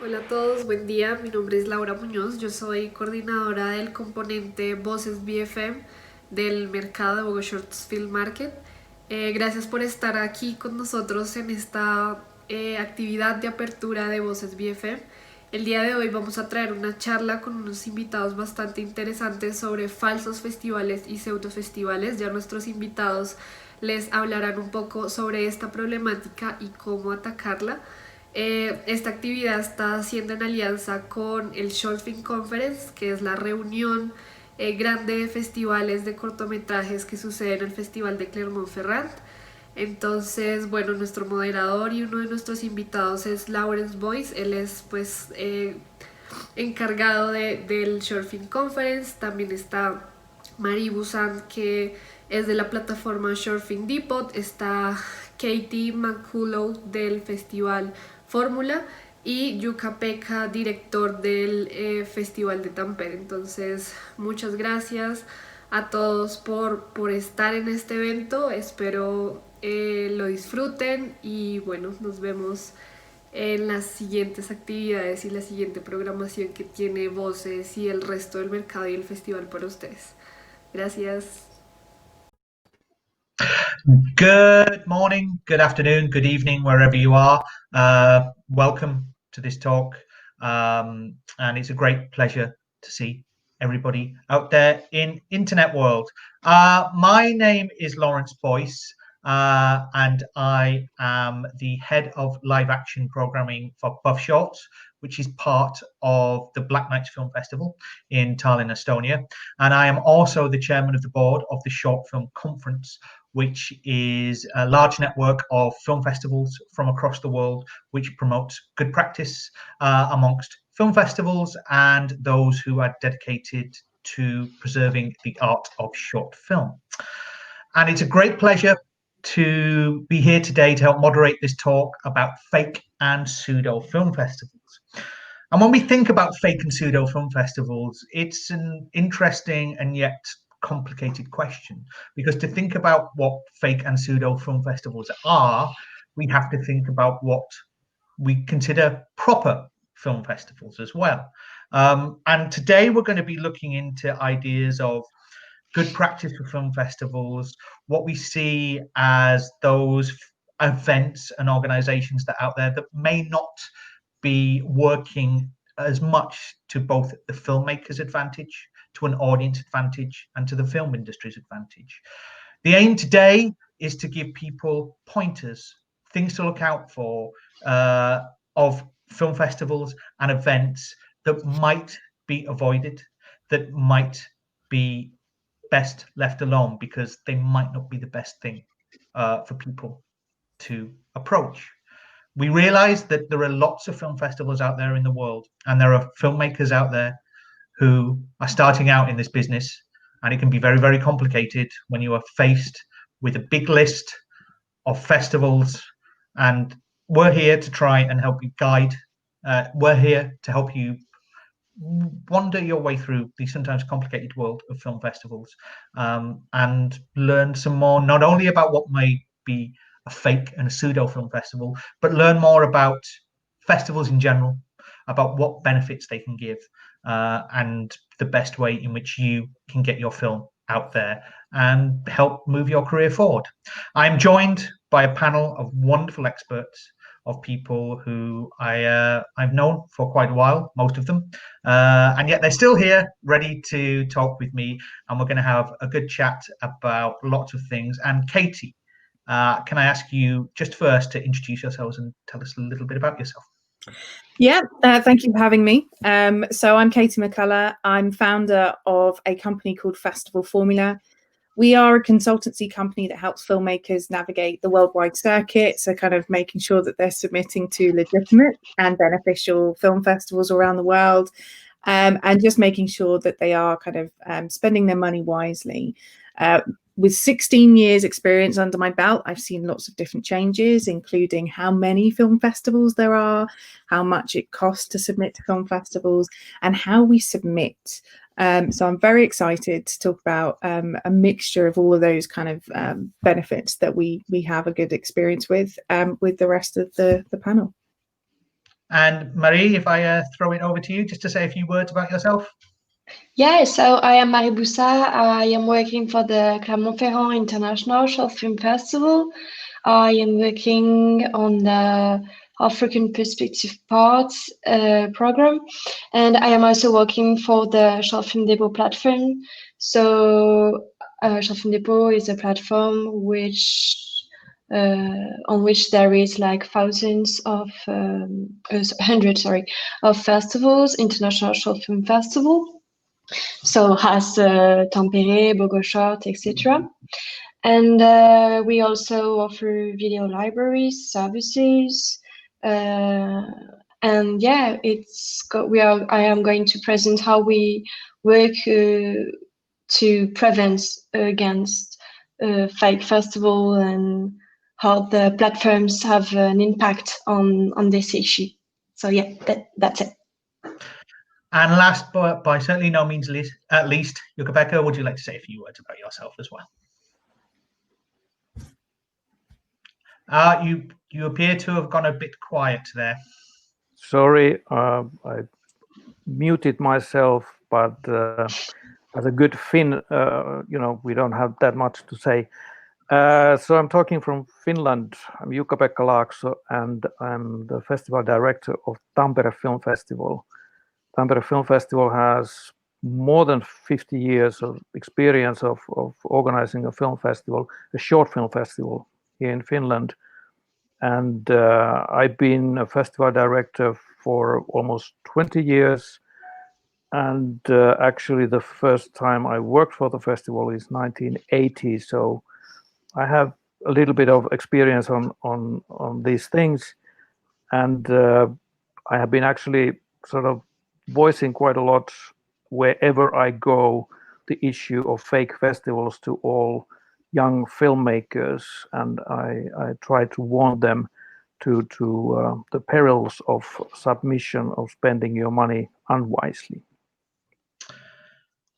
Hola a todos, buen día. Mi nombre es Laura Muñoz. Yo soy coordinadora del componente Voces BFM del mercado de BOGOSHORTS Film Market. Gracias por estar aquí con nosotros en esta actividad de apertura de Voces BFM. El día de hoy vamos a traer una charla con unos invitados bastante interesantes sobre falsos festivales y pseudo festivales. Ya nuestros invitados les hablarán un poco sobre esta problemática y cómo atacarla. Esta actividad está haciendo en alianza con el Short Film Conference, que es la reunión grande de festivales de cortometrajes que sucede en el Festival de Clermont-Ferrand. Entonces, bueno, nuestro moderador y uno de nuestros invitados es Lawrence Boyce. Él es pues encargado del Short Film Conference. También está Marie Boussat, que es de la plataforma Short Film Depot. Está Katie McCullough del Festival Fórmula y Jukka-Pekka, director del Festival de Tampere. Entonces, muchas gracias a todos por estar en este evento. Espero lo disfruten y bueno, nos vemos en las siguientes actividades y la siguiente programación que tiene Voces y el resto del mercado y el festival para ustedes. Gracias. Good morning, good afternoon, good evening, wherever you are. Welcome to this talk. And it's a great pleasure to see everybody out there in internet world. My name is Lawrence Boyce, and I am the head of live action programming for BOGOSHORTS, which is part of the Black Nights Film Festival in Tallinn, Estonia. And I am also the chairman of the board of the Short Film Conference, which is a large network of film festivals from across the world, which promotes good practice amongst film festivals and those who are dedicated to preserving the art of short film. And it's a great pleasure to be here today to help moderate this talk about fake and pseudo film festivals. And when we think about fake and pseudo film festivals, it's an interesting and yet complicated question, because to think about what fake and pseudo film festivals are, we have to think about what we consider proper film festivals as well. And today we're going to be looking into ideas of good practice for film festivals, what we see as those events and organizations that are out there that may not be working as much to both the filmmakers' advantage, to an audience advantage, and to the film industry's advantage. The aim today is to give people pointers, things to look out for of film festivals and events that might be avoided, that might be best left alone because they might not be the best thing for people to approach. We realize that there are lots of film festivals out there in the world, and there are filmmakers out there who are starting out in this business, and it can be very, very complicated when you are faced with a big list of festivals. And we're here to try and help you guide. We're here to help you wander your way through the sometimes complicated world of film festivals, and learn some more, not only about what may be a fake and a pseudo film festival, but learn more about festivals in general, about what benefits they can give, and the best way in which you can get your film out there and help move your career forward. I'm joined by a panel of wonderful experts, of people who I've known for quite a while, most of them, and yet they're still here, ready to talk with me, and we're going to have a good chat about lots of things. And Katie, can I ask you just first to introduce yourselves and tell us a little bit about yourself? Yeah, thank you for having me. So I'm Katie McCullough. I'm founder of a company called Festival Formula. We are a consultancy company that helps filmmakers navigate the worldwide circuit, so kind of making sure that they're submitting to legitimate and beneficial film festivals around the world, and just making sure that they are kind of spending their money wisely. With 16 years experience under my belt, I've seen lots of different changes, including how many film festivals there are, how much it costs to submit to film festivals, and how we submit. So I'm very excited to talk about a mixture of all of those kind of benefits that we have a good experience with the rest of the panel. And Marie, if I throw it over to you just to say a few words about yourself. Yeah, so I am Marie Boussat. I am working for the Clermont-Ferrand International Short Film Festival. I am working on the African Perspective Parts program, and I am also working for the Short Film Depot platform. So Short Film Depot is a platform on which there is like hundreds of festivals, international short film festival. So has Tampere, BOGOSHORTS, etc. And we also offer video libraries, services, and yeah, I am going to present how we work to prevent against fake festival and how the platforms have an impact on this issue. So yeah, that's it. And last, but by certainly no means least, Jukka-Pekka, would you like to say a few words about yourself as well? You appear to have gone a bit quiet there. Sorry, I muted myself, but as a good Finn, we don't have that much to say. So I'm talking from Finland. I'm Jukka-Pekka Laakso, and I'm the festival director of Tampere Film Festival. Tampere Film Festival has more than 50 years of experience of organizing a film festival, a short film festival here in Finland. And I've been a festival director for almost 20 years. And actually the first time I worked for the festival is 1980. So I have a little bit of experience on these things. And I have been actually sort of voicing quite a lot wherever I go the issue of fake festivals to all young filmmakers, and I try to warn them to the perils of submission, of spending your money unwisely.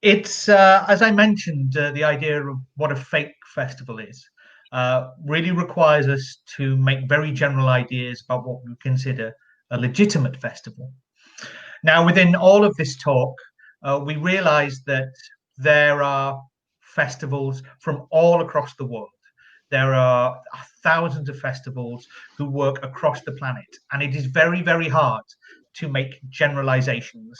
It's as I mentioned, the idea of what a fake festival is really requires us to make very general ideas about what we consider a legitimate festival. Now, within all of this talk, we realize that there are festivals from all across the world. There are thousands of festivals who work across the planet, and it is very, very hard to make generalizations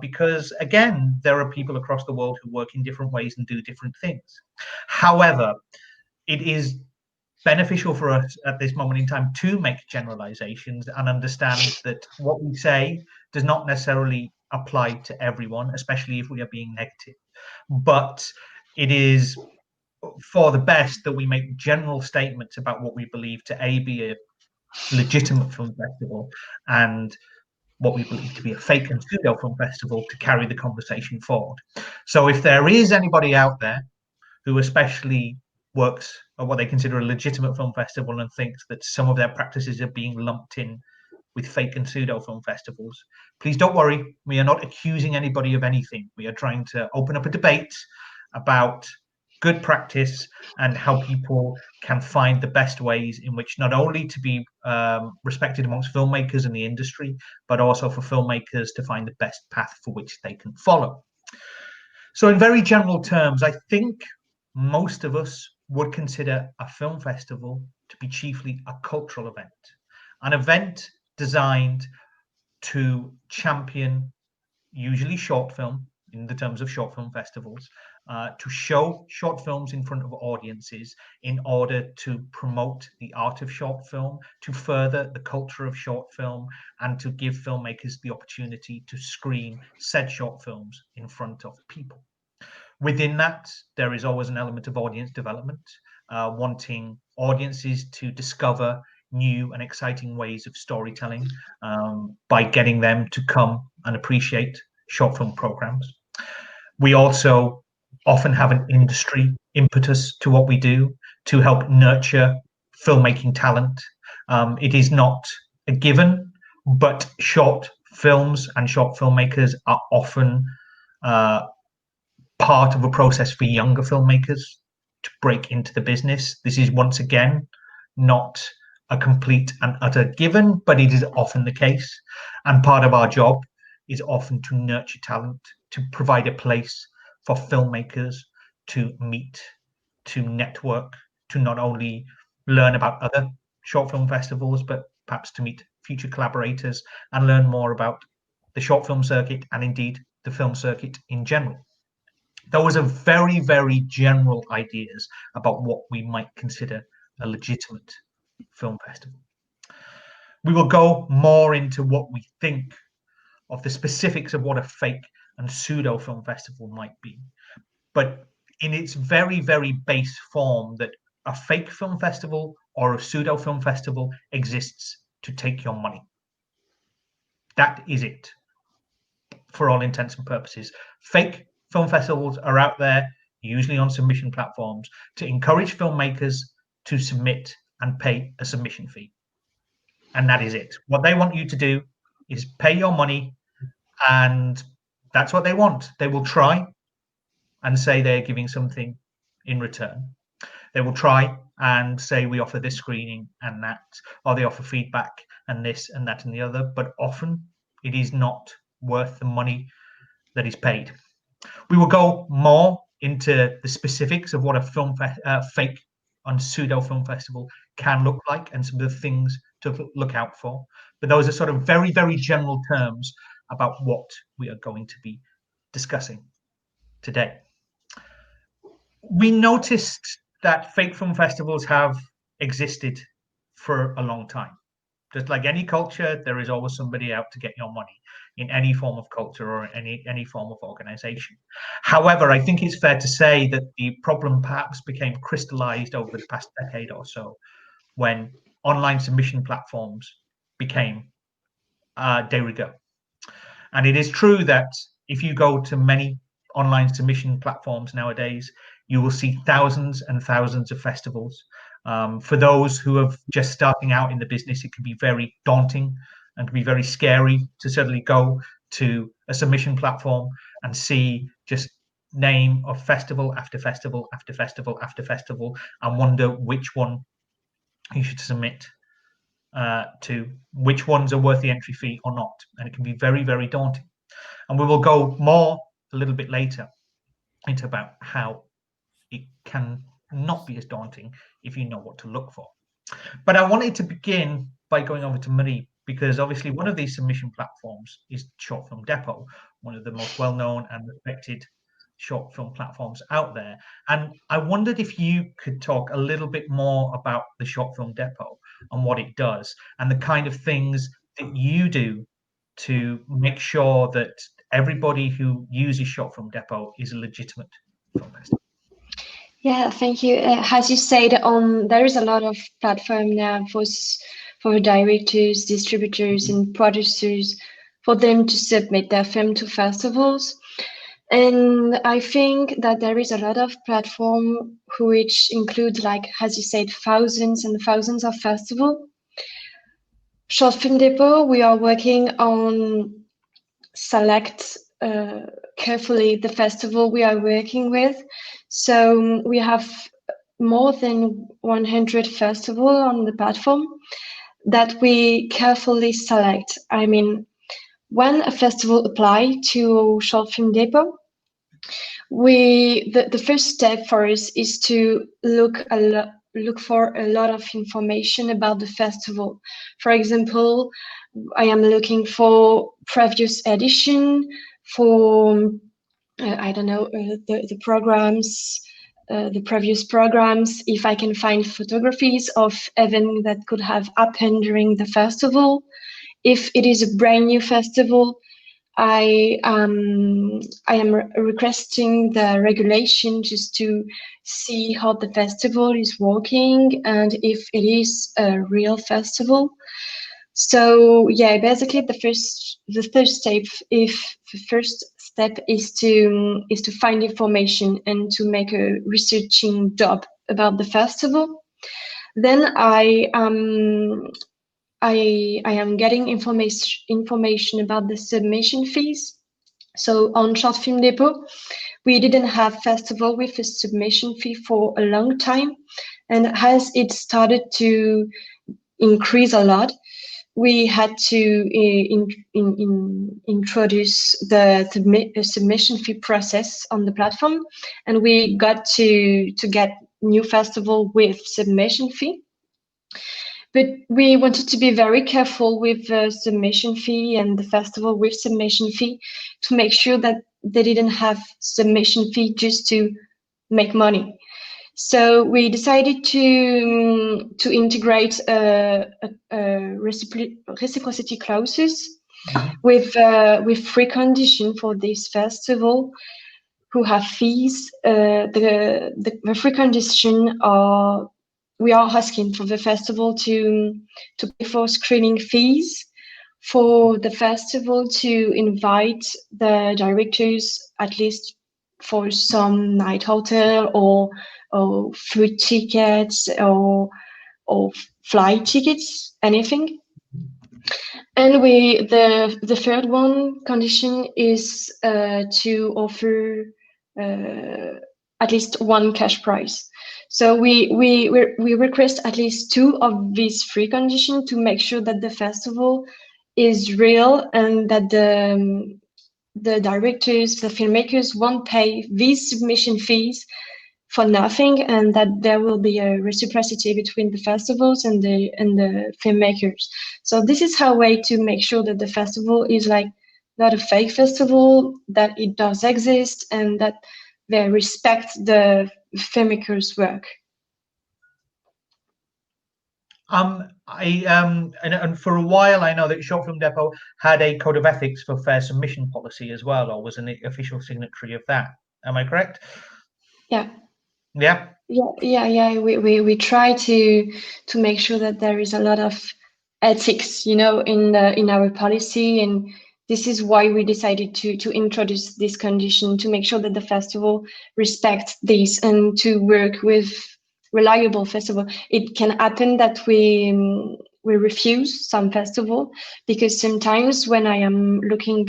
because, again, there are people across the world who work in different ways and do different things. However, it is beneficial for us at this moment in time to make generalizations and understand that what we say does not necessarily apply to everyone, especially if we are being negative. But it is for the best that we make general statements about what we believe to be a legitimate film festival and what we believe to be a fake and pseudo film festival to carry the conversation forward. So if there is anybody out there who especially works at what they consider a legitimate film festival and thinks that some of their practices are being lumped in with fake and pseudo film festivals, please don't worry. We are not accusing anybody of anything. We are trying to open up a debate about good practice and how people can find the best ways in which not only to be respected amongst filmmakers in the industry, but also for filmmakers to find the best path for which they can follow. So in very general terms, I think most of us would consider a film festival to be chiefly a cultural event, an event designed to champion usually short film in the terms of short film festivals, to show short films in front of audiences in order to promote the art of short film, to further the culture of short film, and to give filmmakers the opportunity to screen said short films in front of people. Within that, there is always an element of audience development, wanting audiences to discover new and exciting ways of storytelling by getting them to come and appreciate short film programs. We also often have an industry impetus to what we do to help nurture filmmaking talent. It is not a given, but short films and short filmmakers are often part of a process for younger filmmakers to break into the business. This is once again not a complete and utter given, but it is often the case. And part of our job is often to nurture talent, to provide a place for filmmakers to meet, to network, to not only learn about other short film festivals, but perhaps to meet future collaborators and learn more about the short film circuit and indeed the film circuit in general. Those are very, very general ideas about what we might consider a legitimate film festival. We will go more into what we think of the specifics of what a fake and pseudo film festival might be, but in its very, very base form, that a fake film festival or a pseudo film festival exists to take your money. That is it, for all intents and purposes. Fake film festivals are out there, usually on submission platforms, to encourage filmmakers to submit and pay a submission fee. And that is it. What they want you to do is pay your money, and that's what they want. They will try and say they're giving something in return. They will try and say we offer this screening and that, or they offer feedback and this and that and the other, but often it is not worth the money that is paid. We will go more into the specifics of what a fake and pseudo film festival can look like and some of the things to look out for. But those are sort of very, very general terms about what we are going to be discussing today. We noticed that fake film festivals have existed for a long time. Just like any culture, there is always somebody out to get your money in any form of culture or any form of organization. However, I think it's fair to say that the problem perhaps became crystallized over the past decade or so when online submission platforms became de rigueur. And it is true that if you go to many online submission platforms nowadays, you will see thousands and thousands of festivals. For those who are just starting out in the business, it can be very daunting and can be very scary to suddenly go to a submission platform and see just name of festival after festival after festival after festival and wonder which one you should submit to, which ones are worth the entry fee or not. And it can be very, very daunting. And we will go more a little bit later into about how it can not be as daunting if you know what to look for. But I wanted to begin by going over to Marie, because obviously one of these submission platforms is Short Film Depot, one of the most well-known and respected short film platforms out there. And I wondered if you could talk a little bit more about the Short Film Depot and what it does and the kind of things that you do to make sure that everybody who uses Short Film Depot is a legitimate film festival. Yeah, thank you. As you said, there is a lot of platform now for directors, distributors, and producers for them to submit their film to festivals. And I think that there is a lot of platform which include, like, as you said, thousands and thousands of festivals. Short Film Depot, we are working on select carefully the festival we are working with. So we have more than 100 festivals on the platform that we carefully select. I mean, when a festival applies to Short Film Depot, the first step for us is to look for a lot of information about the festival. For example, I am looking for previous edition, for I don't know, the programs, the previous programs, if I can find photographies of events that could have happened during the festival. If it is a brand new festival, I am requesting the regulation just to see how the festival is working and if it is a real festival. So yeah, basically the first step is to find information and to make a researching job about the festival. Then I am getting information about the submission fees. So on Short Film Depot, we didn't have festival with a submission fee for a long time, and as it started to increase a lot, we had to introduce the submission fee process on the platform, and we got to get new festival with submission fee. But we wanted to be very careful with the submission fee and the festival with submission fee to make sure that they didn't have submission fee just to make money. So we decided to integrate reciprocity clauses with free condition for this festival who have fees. The free condition are, we are asking for the festival to pay for screening fees, for the festival to invite the directors at least for some night hotel or food tickets or flight tickets, anything. And the third one condition is to offer at least one cash prize. So we request at least 2 of these free conditions to make sure that the festival is real and that the directors, the filmmakers won't pay these submission fees for nothing, and that there will be a reciprocity between the festivals and the filmmakers. So this is our way to make sure that the festival is like not a fake festival, that it does exist, and that they respect the filmmakers' work. And for a while, I know that Short Film Depot had a code of ethics for fair submission policy as well, or was an official signatory of that. Am I correct? Yeah. Yeah. Yeah. We try to make sure that there is a lot of ethics, in our policy, and this is why we decided to introduce this condition to make sure that the festival respects this and to work with reliable festival. It can happen that we refuse some festival, because sometimes when I am looking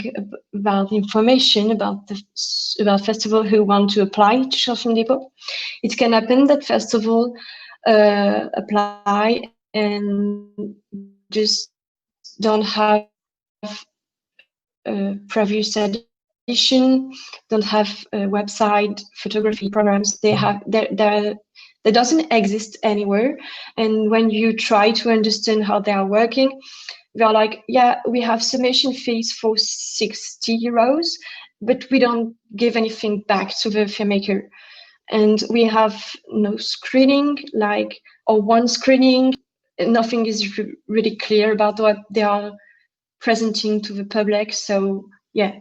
about information about festival who want to apply to Short Film Depot, it can happen that festival apply and just don't have previous edition, don't have website photography programs. They have that doesn't exist anywhere. And when you try to understand how they are working, they're like, yeah, we have submission fees for 60 euros, but we don't give anything back to the filmmaker. And we have no screening, or one screening. Nothing is really clear about what they are presenting to the public. So yeah,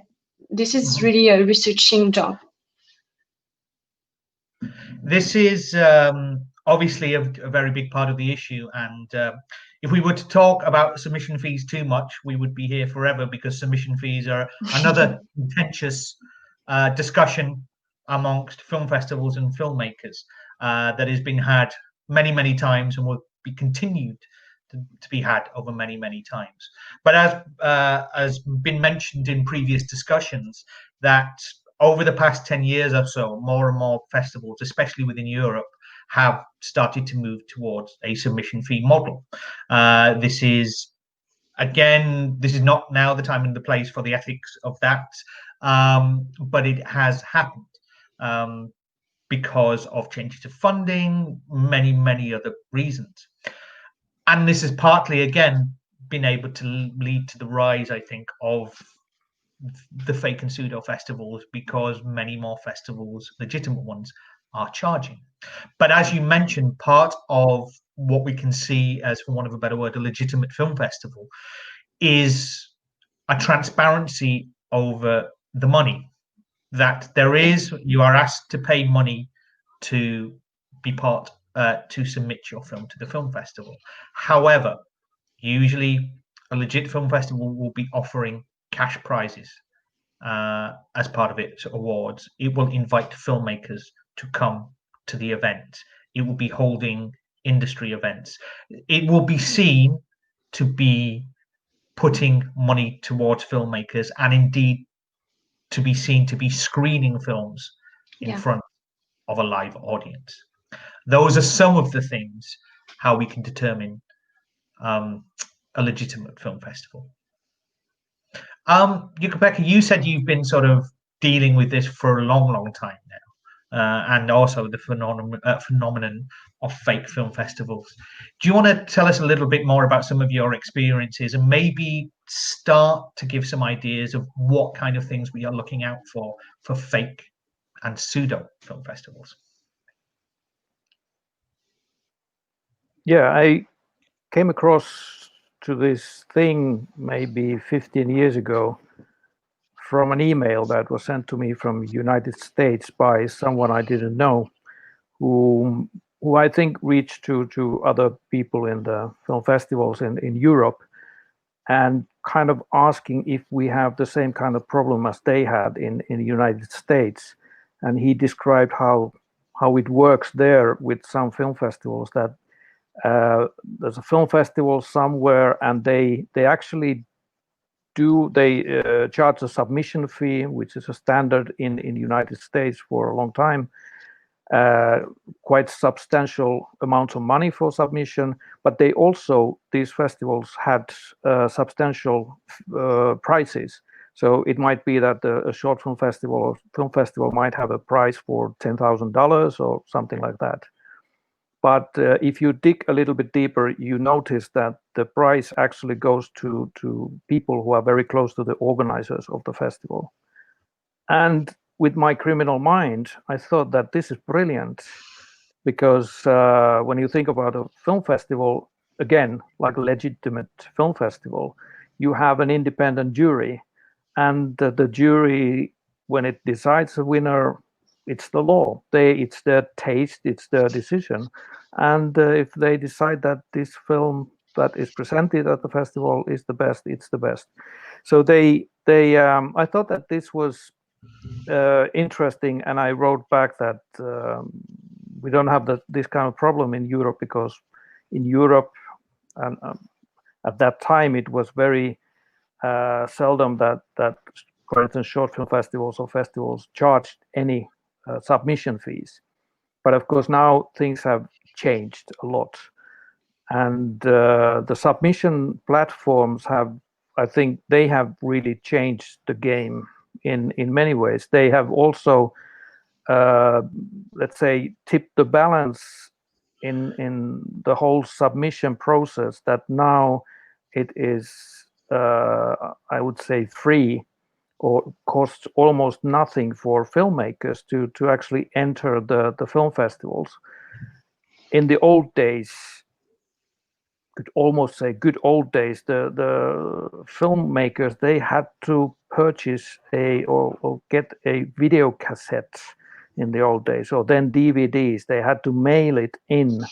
this is really a researching job. This is obviously a very big part of the issue, and if we were to talk about submission fees too much, we would be here forever, because submission fees are another contentious discussion amongst film festivals and filmmakers that has been had many times and will be continued to be had over many times. But as been mentioned in previous discussions, that over the past 10 years or so, more and more festivals, especially within Europe, have started to move towards a submission fee model. This is not now the time and the place for the ethics of that, but it has happened because of changes to funding, many other reasons. And this has partly, again, been able to lead to the rise, I think, of the fake and pseudo festivals, because many more festivals, legitimate ones, are charging. But as you mentioned, part of what we can see as, for want of a better word, a legitimate film festival is a transparency over the money, that you are asked to pay money to be part, to submit your film to the film festival. However, usually a legit film festival will be offering cash prizes as part of its awards. It will invite filmmakers to come to the event. It will be holding industry events. It will be seen to be putting money towards filmmakers, and indeed to be seen to be screening films in front of a live audience. Those are some of the things how we can determine a legitimate film festival. Jukka-Pekka, you said you've been sort of dealing with this for a long time now, and also the phenomenon of fake film festivals. Do you want to tell us a little bit more about some of your experiences and maybe start to give some ideas of what kind of things we are looking out for fake and pseudo film festivals? Yeah, I came across to this thing maybe 15 years ago from an email that was sent to me from United States by someone I didn't know, who I think reached to other people in the film festivals in Europe, and kind of asking if we have the same kind of problem as they had in the United States. And he described how it works there with some film festivals, that there's a film festival somewhere and they actually charge a submission fee, which is a standard in the United States for a long time, quite substantial amounts of money for submission, but these festivals had substantial prizes. So it might be that a short film festival or film festival might have a prize for $10,000 or something like that. But if you dig a little bit deeper, you notice that the prize actually goes to people who are very close to the organizers of the festival. And with my criminal mind, I thought that this is brilliant, because when you think about a film festival, again, like a legitimate film festival, you have an independent jury, and the jury, when it decides a winner, it's the law. It's their taste, it's their decision, and if they decide that this film that is presented at the festival is the best, it's the best. So I thought that this was interesting, and I wrote back that we don't have this kind of problem in Europe, because in Europe, and at that time, it was very seldom that, for instance, short film festivals or festivals charged any submission fees. But of course, now things have changed a lot, and the submission platforms I think they have really changed the game in many ways. They have also, let's say, tipped the balance in the whole submission process, that now it is, I would say, free, or costs almost nothing for filmmakers to actually enter the film festivals. In the old days, could almost say good old days, the filmmakers, they had to purchase or get a video cassette in the old days, or then DVDs. They had to mail it in,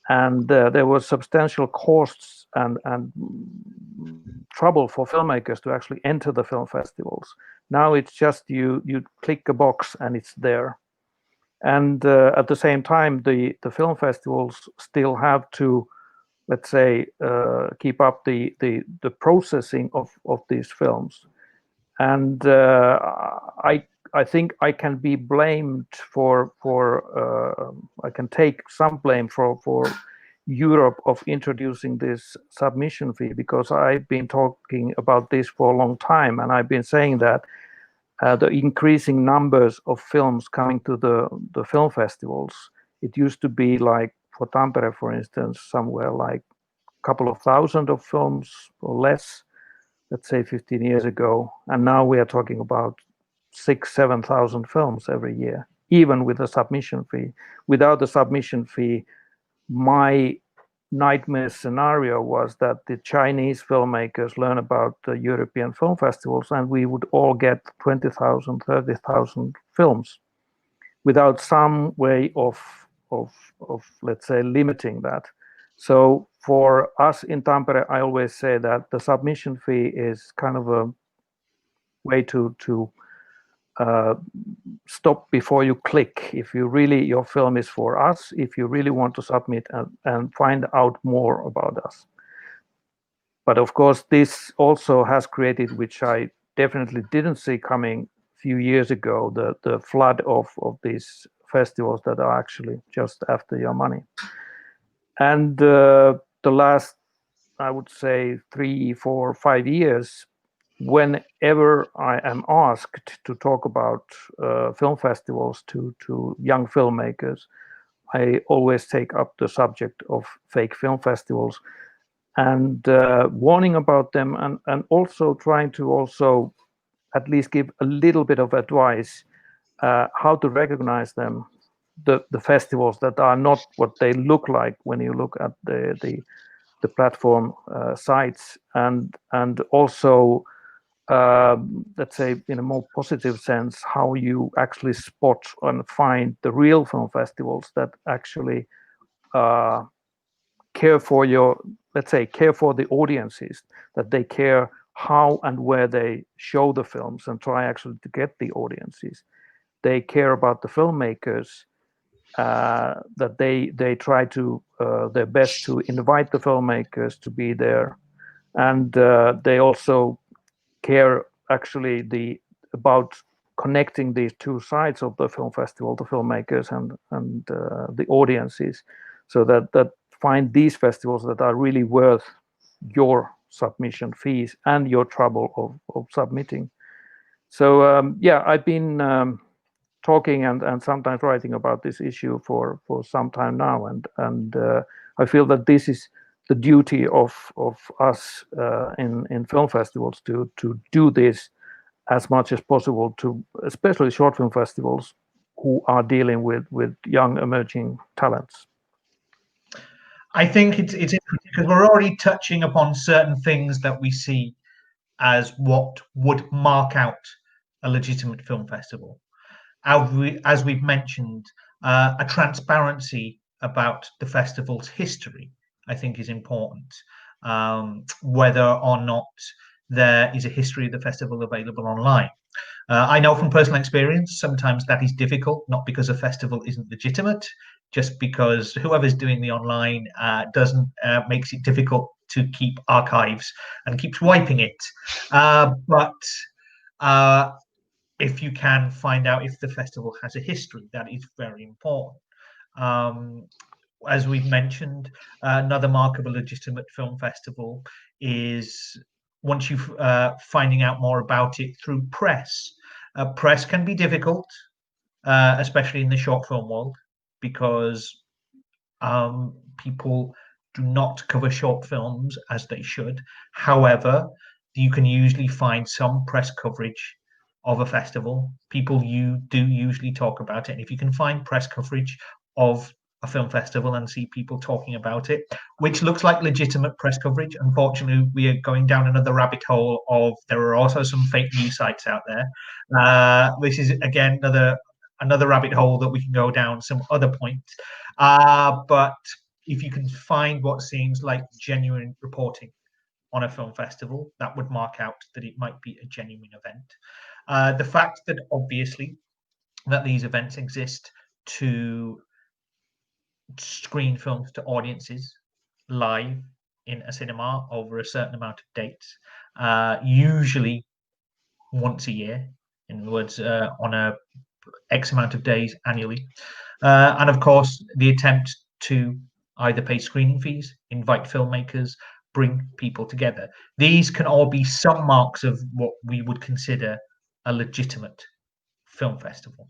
and there was substantial costs and trouble for filmmakers to actually enter the film festivals. Now it's just you click a box and it's there. And at the same time, the film festivals still have to, let's say, keep up the processing of these films. And I think I can be blamed for I can take some blame for Europe of introducing this submission fee, because I've been talking about this for a long time, and I've been saying that the increasing numbers of films coming to the film festivals, it used to be like, for Tampere, for instance, somewhere like a couple of thousand of films or less, let's say 15 years ago. And now we are talking about 6,000-7,000 films every year, even with a submission fee. Without the submission fee, my nightmare scenario was that the Chinese filmmakers learn about the European film festivals, and we would all get 20,000, 30,000 films without some way of let's say, limiting that. So for us in Tampere, I always say that the submission fee is kind of a way to stop before you click. If you really, your film is for us, if you really want to submit and find out more about us. But of course, this also has created, which I definitely didn't see coming a few years ago, the flood of these festivals that are actually just after your money. And the last I would say 3, 4, 5 years, whenever I am asked to talk about film festivals to young filmmakers, I always take up the subject of fake film festivals and warning about them, and also trying to also at least give a little bit of advice how to recognize them, the festivals that are not what they look like when you look at the platform sites, and also let's say in a more positive sense, how you actually spot and find the real film festivals that actually care for your, let's say, care for the audiences, that they care how and where they show the films and try actually to get the audiences. They care about the filmmakers, that they try to their best to invite the filmmakers to be there, and they also care actually about connecting these two sides of the film festival, the filmmakers and the audiences, so that find these festivals that are really worth your submission fees and your trouble of submitting. So yeah, I've been talking and sometimes writing about this issue for some time now, and I feel that this is the duty of us in film festivals to do this as much as possible, to especially short film festivals who are dealing with young emerging talents. I think it's interesting because we're already touching upon certain things that we see as what would mark out a legitimate film festival. As we've mentioned, a transparency about the festival's history, I think, is important. Whether or not there is a history of the festival available online. I know from personal experience, sometimes that is difficult, not because a festival isn't legitimate, just because whoever's doing the online doesn't makes it difficult to keep archives and keeps wiping it. But if you can find out if the festival has a history, that is very important. As we've mentioned, another mark of a legitimate film festival is once you finding out more about it through press. Press can be difficult, especially in the short film world, because people do not cover short films as they should. However, you can usually find some press coverage of a festival. People do usually talk about it. And if you can find press coverage of a film festival and see people talking about it, which looks like legitimate press coverage, unfortunately, we are going down another rabbit hole of there are also some fake news sites out there. This is, again, another rabbit hole that we can go down some other points. But if you can find what seems like genuine reporting on a film festival, that would mark out that it might be a genuine event. The fact that obviously that these events exist to screen films to audiences live in a cinema over a certain amount of dates, usually once a year, in other words, on a X amount of days annually. And of course, the attempt to either pay screening fees, invite filmmakers, bring people together. These can all be some marks of what we would consider a legitimate film festival.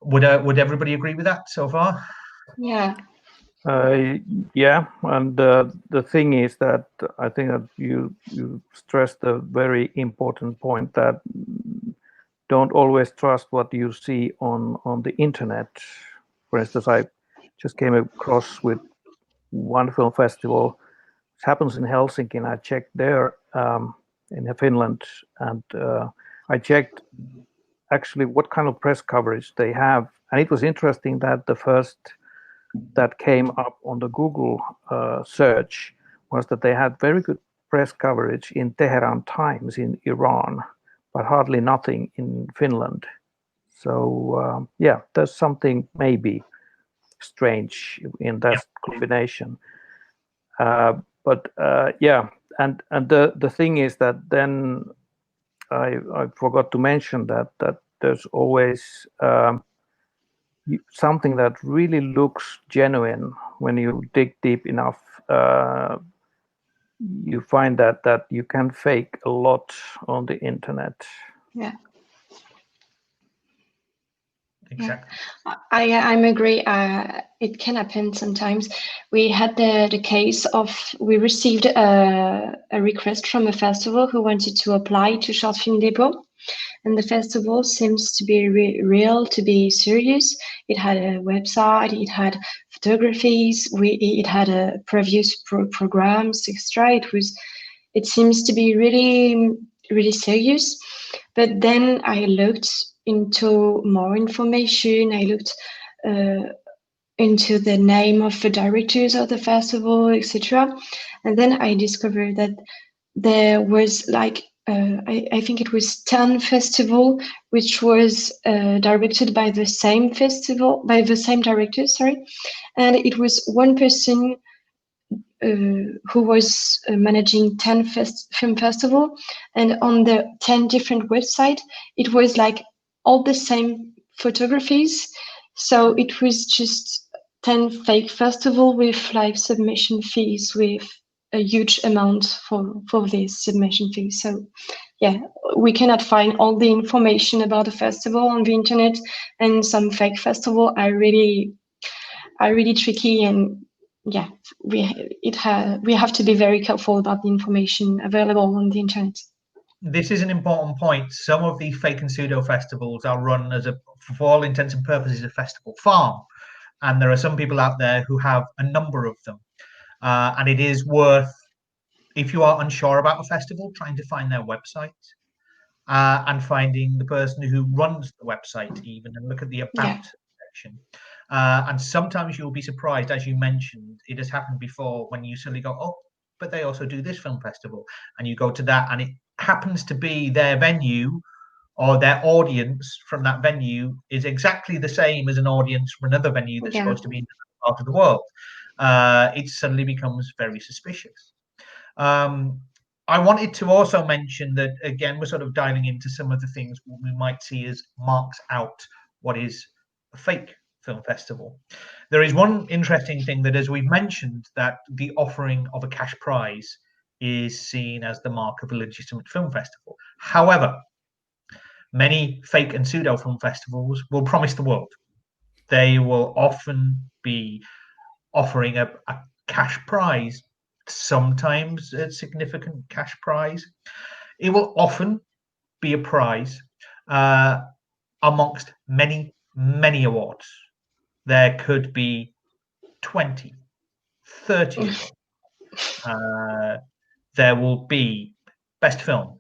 Would everybody agree with that so far? Yeah. Yeah, and the thing is that I think that you stressed a very important point, that don't always trust what you see on the internet. For instance, I just came across with one film festival. It happens in Helsinki, and I checked there in Finland, and I checked actually what kind of press coverage they have, and it was interesting that the first that came up on the Google search was that they had very good press coverage in Tehran Times in Iran, but hardly nothing in Finland. So yeah, there's something maybe strange in that combination. But yeah, and the thing is that then I forgot to mention that there's always something that really looks genuine when you dig deep enough you find that you can fake a lot on the internet. Yeah. Exactly. I'm agree. It can happen sometimes. We had the case of we received a request from a festival who wanted to apply to Short Film Depot, and the festival seems to be real, to be serious. It had a website, it had photographies, it had a previous programs, etc. It seems to be really serious. But then I looked into more information. I looked into the name of the directors of the festival, etc. And then I discovered that there was like I think it was 10 festival which was directed by the same director, sorry, and it was one person who was managing 10 film festival, and on the 10 different websites it was like all the same photographies, so it was just 10 fake festival with like submission fees, with a huge amount for these submission fees. So yeah, we cannot find all the information about the festival on the internet, and some fake festival are really tricky, and yeah, we have to be very careful about the information available on the internet. This is an important point. Some of the fake and pseudo festivals are run as for all intents and purposes, a festival farm, and there are some people out there who have a number of them, and it is worth, if you are unsure about a festival, trying to find their website and finding the person who runs the website even, and look at the about section. And sometimes you'll be surprised, as you mentioned, it has happened before, when you suddenly go, oh, but they also do this film festival, and you go to that and it happens to be their venue or their audience from that venue is exactly the same as an audience from another venue that's supposed to be in another part of the world. It suddenly becomes very suspicious. I wanted to also mention that, again, we're sort of diving into some of the things we might see as marks out what is a fake film festival. There is one interesting thing, that, as we've mentioned, that the offering of a cash prize is seen as the mark of a legitimate film festival. However, many fake and pseudo film festivals will promise the world. They will often be offering a cash prize, sometimes a significant cash prize. It will often be a prize amongst many, many awards. There could be 20, 30 awards. There will be best film,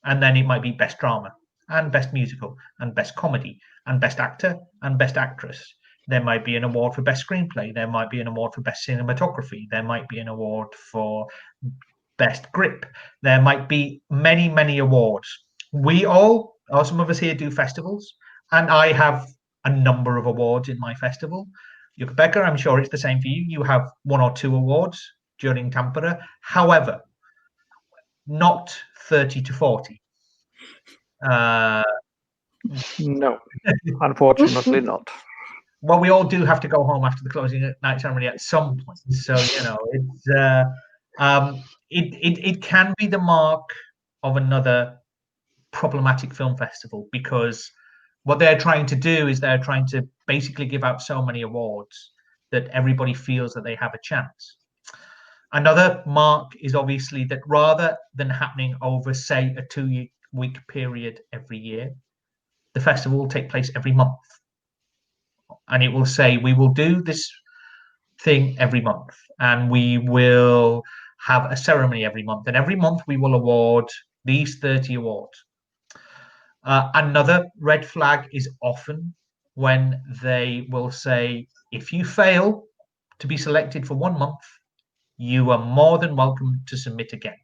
and then it might be best drama, and best musical, and best comedy, and best actor, and best actress. There might be an award for best screenplay. There might be an award for best cinematography. There might be an award for best grip. There might be many, many awards. We all, or some of us here, do festivals, and I have a number of awards in my festival. Jukka-Pekka, I'm sure it's the same for you. You have 1 or 2 awards during Tampere. However, not 30 to 40. No, unfortunately not. Well, we all do have to go home after the closing night ceremony at some point. So, it can be the mark of another problematic film festival, because what they're trying to do is they're trying to basically give out so many awards that everybody feels that they have a chance. Another mark is obviously that rather than happening over, say, a 2-week period every year, the festival will take place every month. And it will say, we will do this thing every month, and we will have a ceremony every month. And every month we will award these 30 awards. Another red flag is often when they will say, if you fail to be selected for 1 month, you are more than welcome to submit again.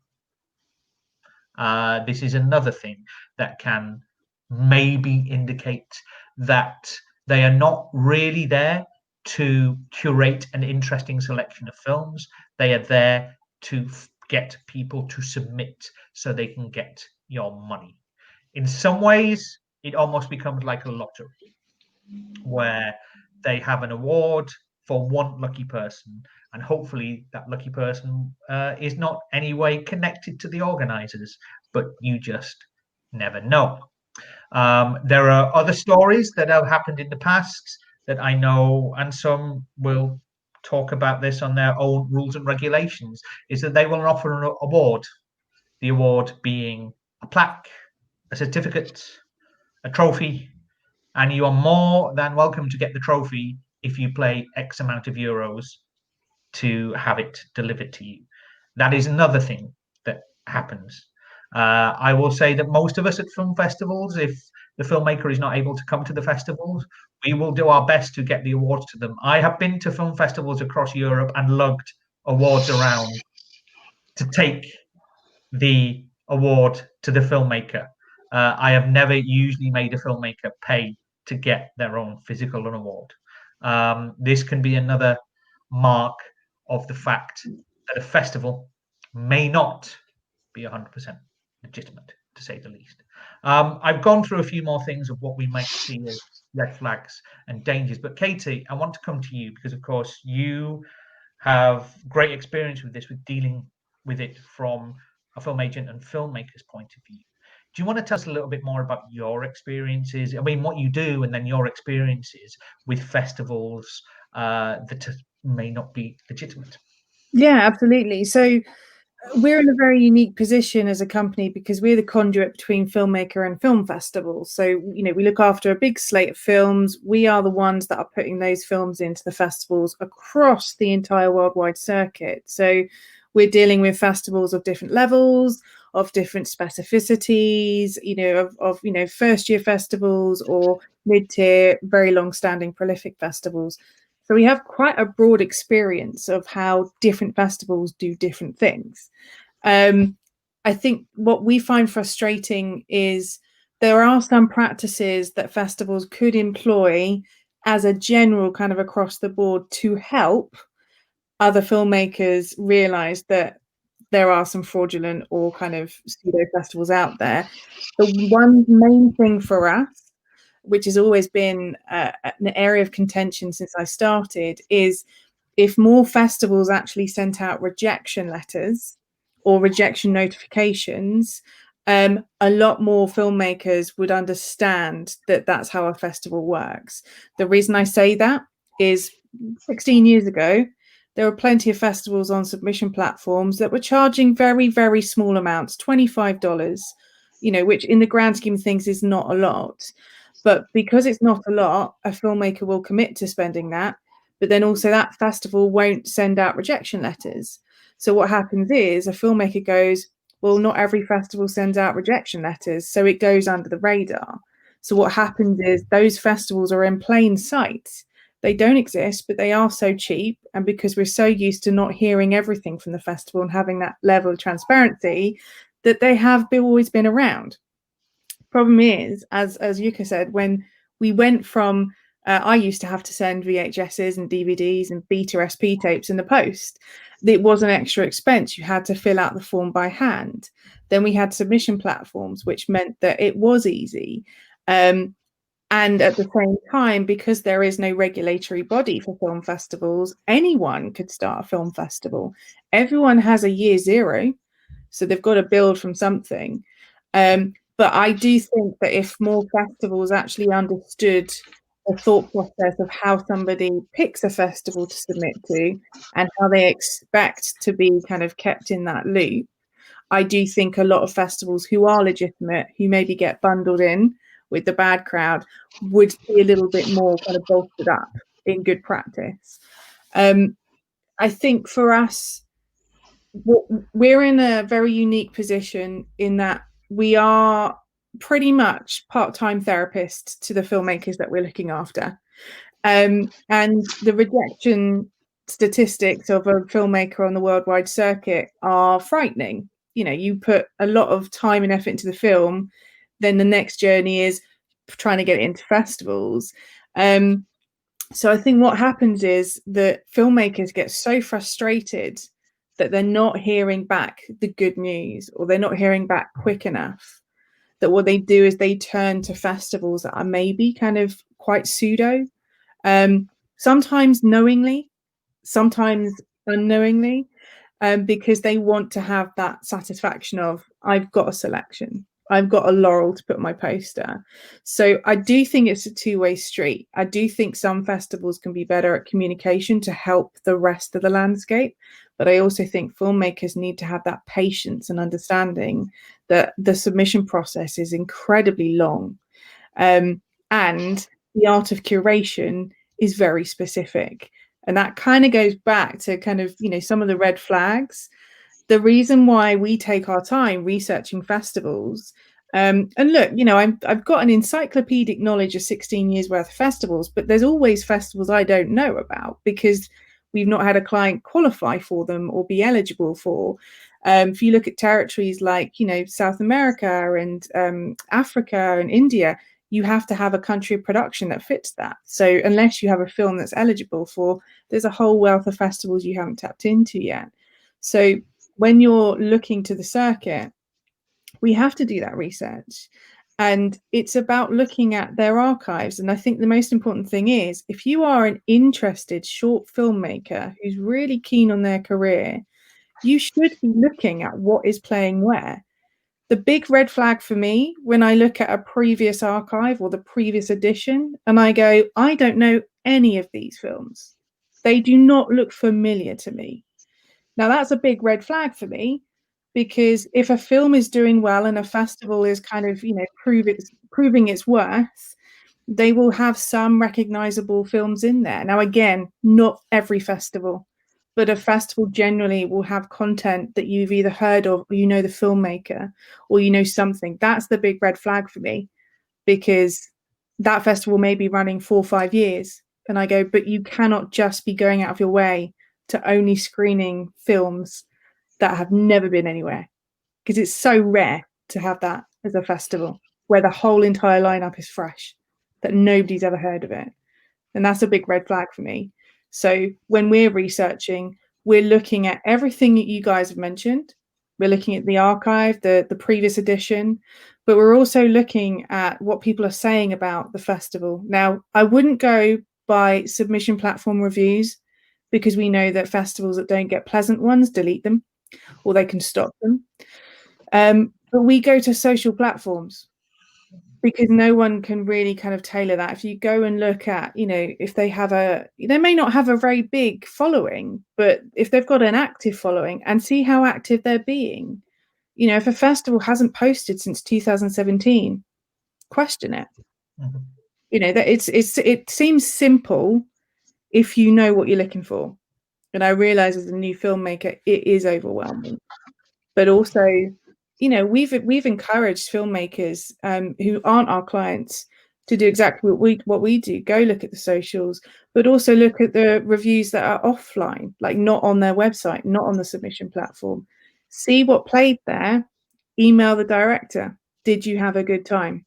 This is another thing that can maybe indicate that they are not really there to curate an interesting selection of films. They are there to get people to submit so they can get your money. In some ways, it almost becomes like a lottery, where they have an award for one lucky person, and hopefully that lucky person is not any way connected to the organizers, but you just never know. There are other stories that have happened in the past that I know, and some will talk about this on their own rules and regulations, is that they will offer an award, the award being a plaque, a certificate, a trophy, and you are more than welcome to get the trophy if you play X amount of euros to have it delivered to you. That is another thing that happens. I will say that most of us at film festivals, if the filmmaker is not able to come to the festivals, we will do our best to get the awards to them. I have been to film festivals across Europe and lugged awards around to take the award to the filmmaker. I have never usually made a filmmaker pay to get their own physical award. This can be another mark of the fact that a festival may not be 100% legitimate, to say the least. I've gone through a few more things of what we might see as red flags and dangers, but Katie, I want to come to you because, of course, you have great experience with this, with dealing with it from a film agent and filmmaker's point of view. Do you want to tell us a little bit more about your experiences? I mean, what you do, and then your experiences with festivals that may not be legitimate? Yeah, absolutely. So we're in a very unique position as a company because we're the conduit between filmmaker and film festivals. So, you know, we look after a big slate of films. We are the ones that are putting those films into the festivals across the entire worldwide circuit. So we're dealing with festivals of different levels, of different specificities, you know, of you know, first year festivals or mid-tier, very long-standing prolific festivals. So we have quite a broad experience of how different festivals do different things. I think what we find frustrating is there are some practices that festivals could employ as a general kind of across the board to help other filmmakers realize that there are some fraudulent or kind of pseudo festivals out there. The one main thing for us, which has always been an area of contention since I started, is if more festivals actually sent out rejection letters or rejection notifications, a lot more filmmakers would understand that that's how a festival works. The reason I say that is 16 years ago, there were plenty of festivals on submission platforms that were charging very, very small amounts, $25, you know, which in the grand scheme of things is not a lot. But because it's not a lot, a filmmaker will commit to spending that. But then also that festival won't send out rejection letters. So what happens is a filmmaker goes, well, not every festival sends out rejection letters. So it goes under the radar. So what happens is those festivals are in plain sight. They don't exist, but they are so cheap. And because we're so used to not hearing everything from the festival and having that level of transparency, that they have always been around. Problem is, as Jukka said, when we went from I used to have to send VHSs and DVDs and beta SP tapes in the post. It was an extra expense. You had to fill out the form by hand. Then we had submission platforms, which meant that it was easy. And at the same time, because there is no regulatory body for film festivals, anyone could start a film festival. Everyone has a year zero, so they've got to build from something. But I do think that if more festivals actually understood the thought process of how somebody picks a festival to submit to and how they expect to be kind of kept in that loop, I do think a lot of festivals who are legitimate, who maybe get bundled in with the bad crowd, would be a little bit more kind of bolstered up in good practice. I think for us, we're in a very unique position in that we are pretty much part-time therapists to the filmmakers that we're looking after. And the rejection statistics of a filmmaker on the worldwide circuit are frightening. You know, you put a lot of time and effort into the film, then the next journey is trying to get it into festivals. So I think what happens is that filmmakers get so frustrated that they're not hearing back the good news, or they're not hearing back quick enough, that what they do is they turn to festivals that are maybe kind of quite pseudo. sometimes knowingly, sometimes unknowingly, because they want to have that satisfaction of, I've got a selection, I've got a laurel to put on my poster. So I do think it's a two-way street. I do think some festivals can be better at communication to help the rest of the landscape, but I also think filmmakers need to have that patience and understanding that the submission process is incredibly long, and the art of curation is very specific. And that kind of goes back to kind of, you know, some of the red flags. The reason why we take our time researching festivals, and look, you know, I've got an encyclopedic knowledge of 16 years worth of festivals, but there's always festivals I don't know about because we've not had a client qualify for them or be eligible for. If you look at territories like, you know, South America and Africa and India, you have to have a country of production that fits that. So unless you have a film that's eligible for, there's a whole wealth of festivals you haven't tapped into yet. So when you're looking to the circuit, we have to do that research. And it's about looking at their archives. And I think the most important thing is, if you are an interested short filmmaker who's really keen on their career, you should be looking at what is playing where. The big red flag for me when I look at a previous archive or the previous edition and I go, I don't know any of these films. They do not look familiar to me. Now that's a big red flag for me, because if a film is doing well and a festival is kind of, you know, proving its worth, they will have some recognizable films in there. Now, again, not every festival, but a festival generally will have content that you've either heard of, or you know the filmmaker, or you know something. That's the big red flag for me, because that festival may be running 4 or 5 years. And I go, but you cannot just be going out of your way to only screening films that have never been anywhere, because it's so rare to have that as a festival where the whole entire lineup is fresh, that nobody's ever heard of it. And that's a big red flag for me. So when we're researching, we're looking at everything that you guys have mentioned. We're looking at the archive, the previous edition, but we're also looking at what people are saying about the festival. Now, I wouldn't go by submission platform reviews, because we know that festivals that don't get pleasant ones delete them, or they can stop them. But we go to social platforms, because no one can really kind of tailor that. If you go and look at, you know, if they may not have a very big following, but if they've got an active following, and see how active they're being. You know, if a festival hasn't posted since 2017, question it. Mm-hmm. You know, that it seems simple if you know what you're looking for. And I realize as a new filmmaker, it is overwhelming. But also, you know, we've encouraged filmmakers who aren't our clients to do exactly what we do. Go look at the socials, but also look at the reviews that are offline, like not on their website, not on the submission platform. See what played there. Email the director. Did you have a good time?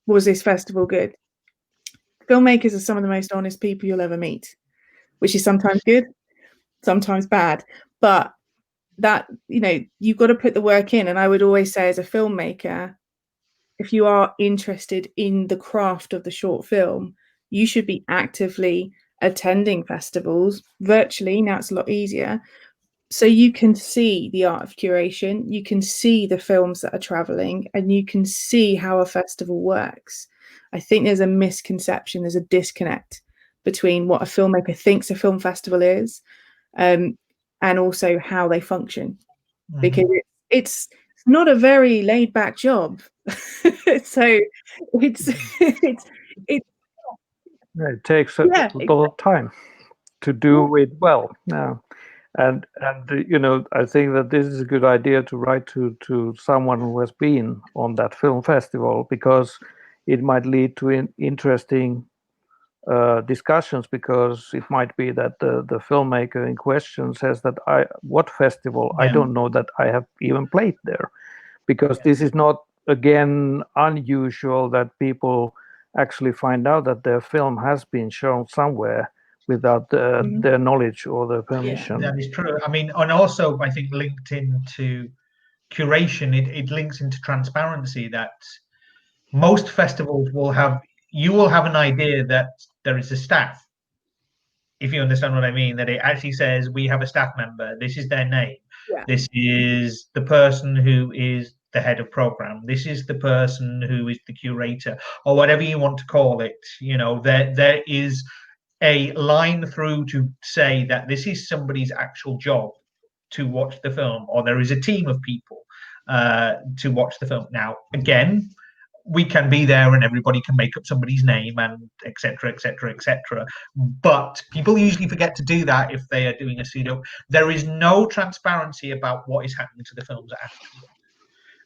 Was this festival good? Filmmakers are some of the most honest people you'll ever meet, which is sometimes good, sometimes bad. But that, you know, you've got to put the work in. And I would always say, as a filmmaker, if you are interested in the craft of the short film, you should be actively attending festivals virtually. Now it's a lot easier. So you can see the art of curation, you can see the films that are traveling, and you can see how a festival works. I think there's a misconception, there's a disconnect between what a filmmaker thinks a film festival is, and also how they function. Mm-hmm. Because it's not a very laid back job. So it takes a lot of time to do it well. Yeah. And you know, I think that this is a good idea to write to someone who has been on that film festival, because it might lead to interesting discussions, because it might be that the filmmaker in question says that what festival? Yeah. I don't know that I have even played there, because this is not, again, unusual that people actually find out that their film has been shown somewhere without their knowledge or their permission. Yeah, that is true. I mean, and also I think linked into curation, it links into transparency, that most festivals will have an idea that there is a staff, if you understand what I mean, that it actually says we have a staff member, this is their name, Yeah. this is the person who is the head of program, this is the person who is the curator, or whatever you want to call it. You know, there is a line through to say that this is somebody's actual job to watch the film, or there is a team of people to watch the film. Now, again, we can be there and everybody can make up somebody's name and etc etc etc, but people usually forget to do that if they are doing a pseudo. There is no transparency about what is happening to the films afterwards.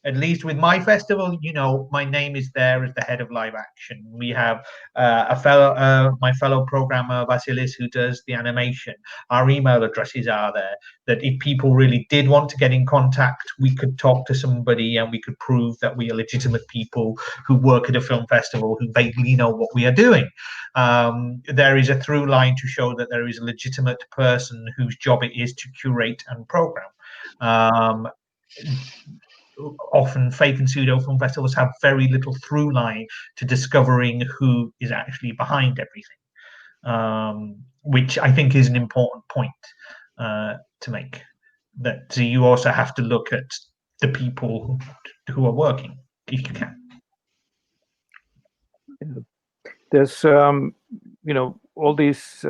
At least with my festival, you know, my name is there as the head of live action. We have my fellow programmer Vasilis, who does the animation. Our email addresses are there. That if people really did want to get in contact, we could talk to somebody and we could prove that we are legitimate people who work at a film festival, who vaguely know what we are doing. There is a through line to show that there is a legitimate person whose job it is to curate and program. Often fake and pseudo film festivals have very little through line to discovering who is actually behind everything, which I think is an important point to make. That you also have to look at the people who are working, if you can. There's you know, all these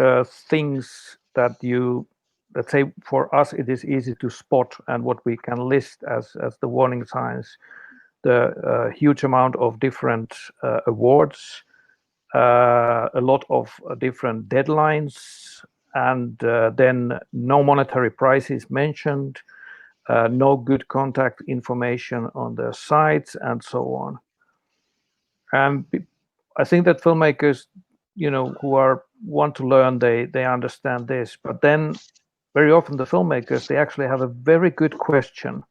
things that you, let's say, for us it is easy to spot, and what we can list as the warning signs, the huge amount of different awards, a lot of different deadlines, and then no monetary prizes mentioned, no good contact information on their sites, and so on. And I think that filmmakers, you know, who want to learn, they understand this, but then very often the filmmakers, they actually have a very good question: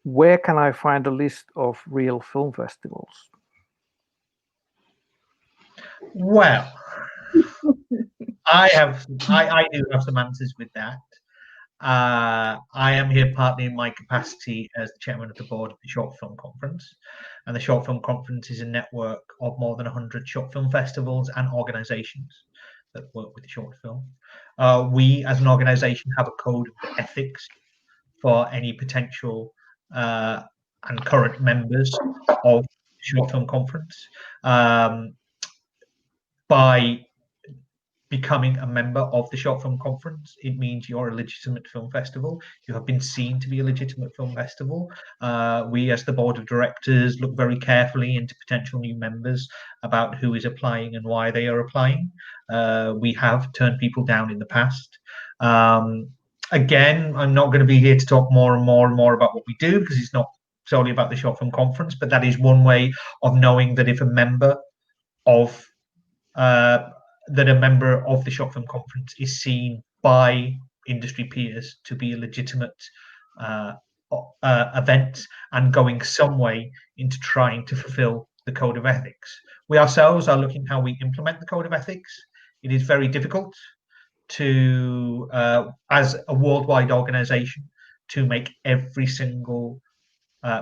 where can I find a list of real film festivals? Well, I do have some answers with that. I am here partly in my capacity as the chairman of the board of the Short Film Conference. And the Short Film Conference is a network of more than 100 short film festivals and organizations that work with the short film. We, as an organization, have a code of ethics for any potential and current members of the Short Film Conference. By becoming a member of the Short Film Conference, it means you're a legitimate film festival. You have been seen to be a legitimate film festival. We, as the board of directors, look very carefully into potential new members about who is applying and why they are applying. We have turned people down in the past. Again, I'm not going to be here to talk more and more and more about what we do, because it's not solely about the Short Film Conference, but that is one way of knowing that if a member of the Short Film Conference is seen by industry peers to be a legitimate event and going some way into trying to fulfill the code of ethics. We ourselves are looking how we implement the code of ethics. It is very difficult to, as a worldwide organization, to make every single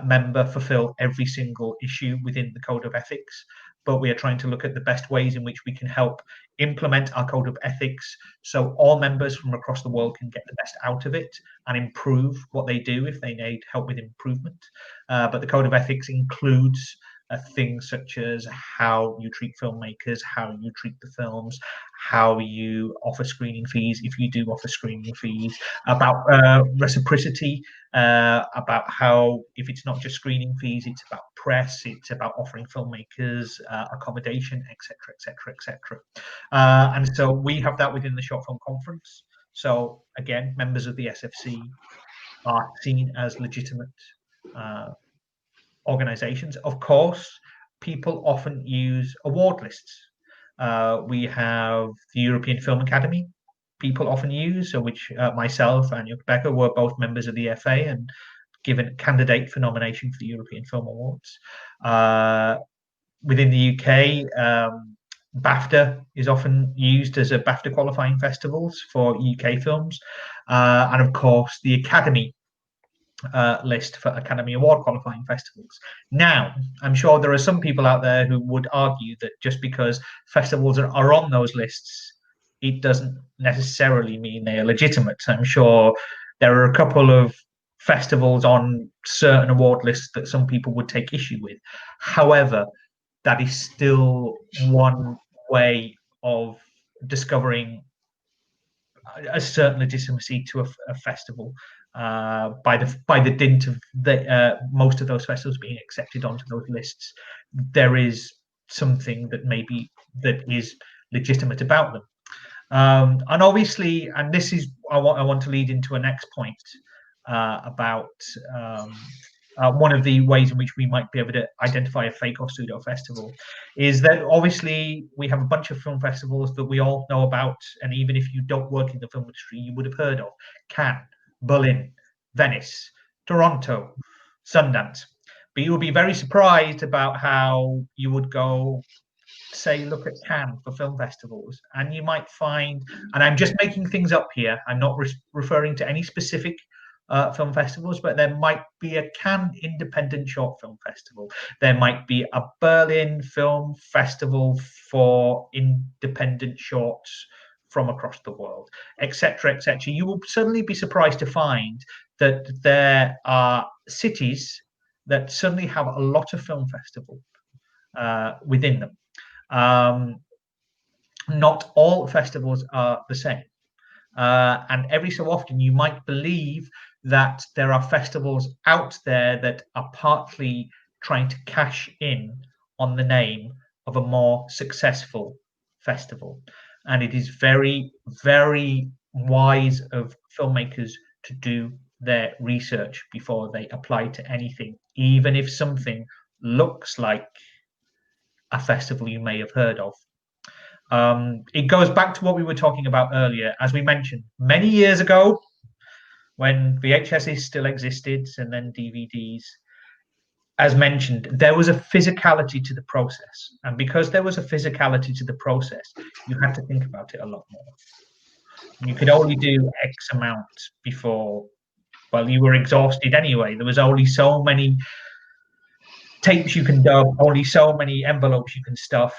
member fulfill every single issue within the code of ethics, but we are trying to look at the best ways in which we can help implement our code of ethics so all members from across the world can get the best out of it and improve what they do if they need help with improvement. But the code of ethics includes things such as how you treat filmmakers, how you treat the films, how you offer screening fees if you do offer screening fees, about reciprocity, about how if it's not just screening fees, it's about press, it's about offering filmmakers accommodation, etc., etc., etc. And so we have that within the Short Film Conference. So again, members of the SFC are seen as legitimate organizations. Of course, people often use award lists. We have the European Film Academy, people often use, which myself and Jukka-Pekka were both members of the FA and given candidate for nomination for the European Film Awards. Within the UK, BAFTA is often used as a BAFTA qualifying festivals for UK films. And of course, the Academy list for Academy Award qualifying festivals. Now, I'm sure there are some people out there who would argue that just because festivals are on those lists it doesn't necessarily mean they are legitimate. I'm sure there are a couple of festivals on certain award lists that some people would take issue with. However, that is still one way of discovering a certain legitimacy to a festival by the dint of most of those festivals being accepted onto those lists. There is something that is legitimate about them. And obviously, and this is I want to lead into a next point about one of the ways in which we might be able to identify a fake or pseudo festival is that obviously we have a bunch of film festivals that we all know about, and even if you don't work in the film industry, you would have heard of: Cannes, Berlin, Venice, Toronto, Sundance. But you would be very surprised about how you would go, say, look at Cannes for film festivals, and you might find, and I'm just making things up here, I'm not referring to any specific film festivals, but there might be a Cannes Independent Short Film Festival. There might be a Berlin Film Festival for independent shorts from across the world, etc., etc. You will suddenly be surprised to find that there are cities that suddenly have a lot of film festivals within them. Not all festivals are the same. And every so often you might believe that there are festivals out there that are partly trying to cash in on the name of a more successful festival. And it is very, very wise of filmmakers to do their research before they apply to anything, even if something looks like a festival you may have heard of. It goes back to what we were talking about earlier. As we mentioned, many years ago, when VHSs still existed and then DVDs, as mentioned, there was a physicality to the process. And because there was a physicality to the process, you had to think about it a lot more. You could only do X amount before, well, you were exhausted anyway. There was only so many tapes you can dub, only so many envelopes you can stuff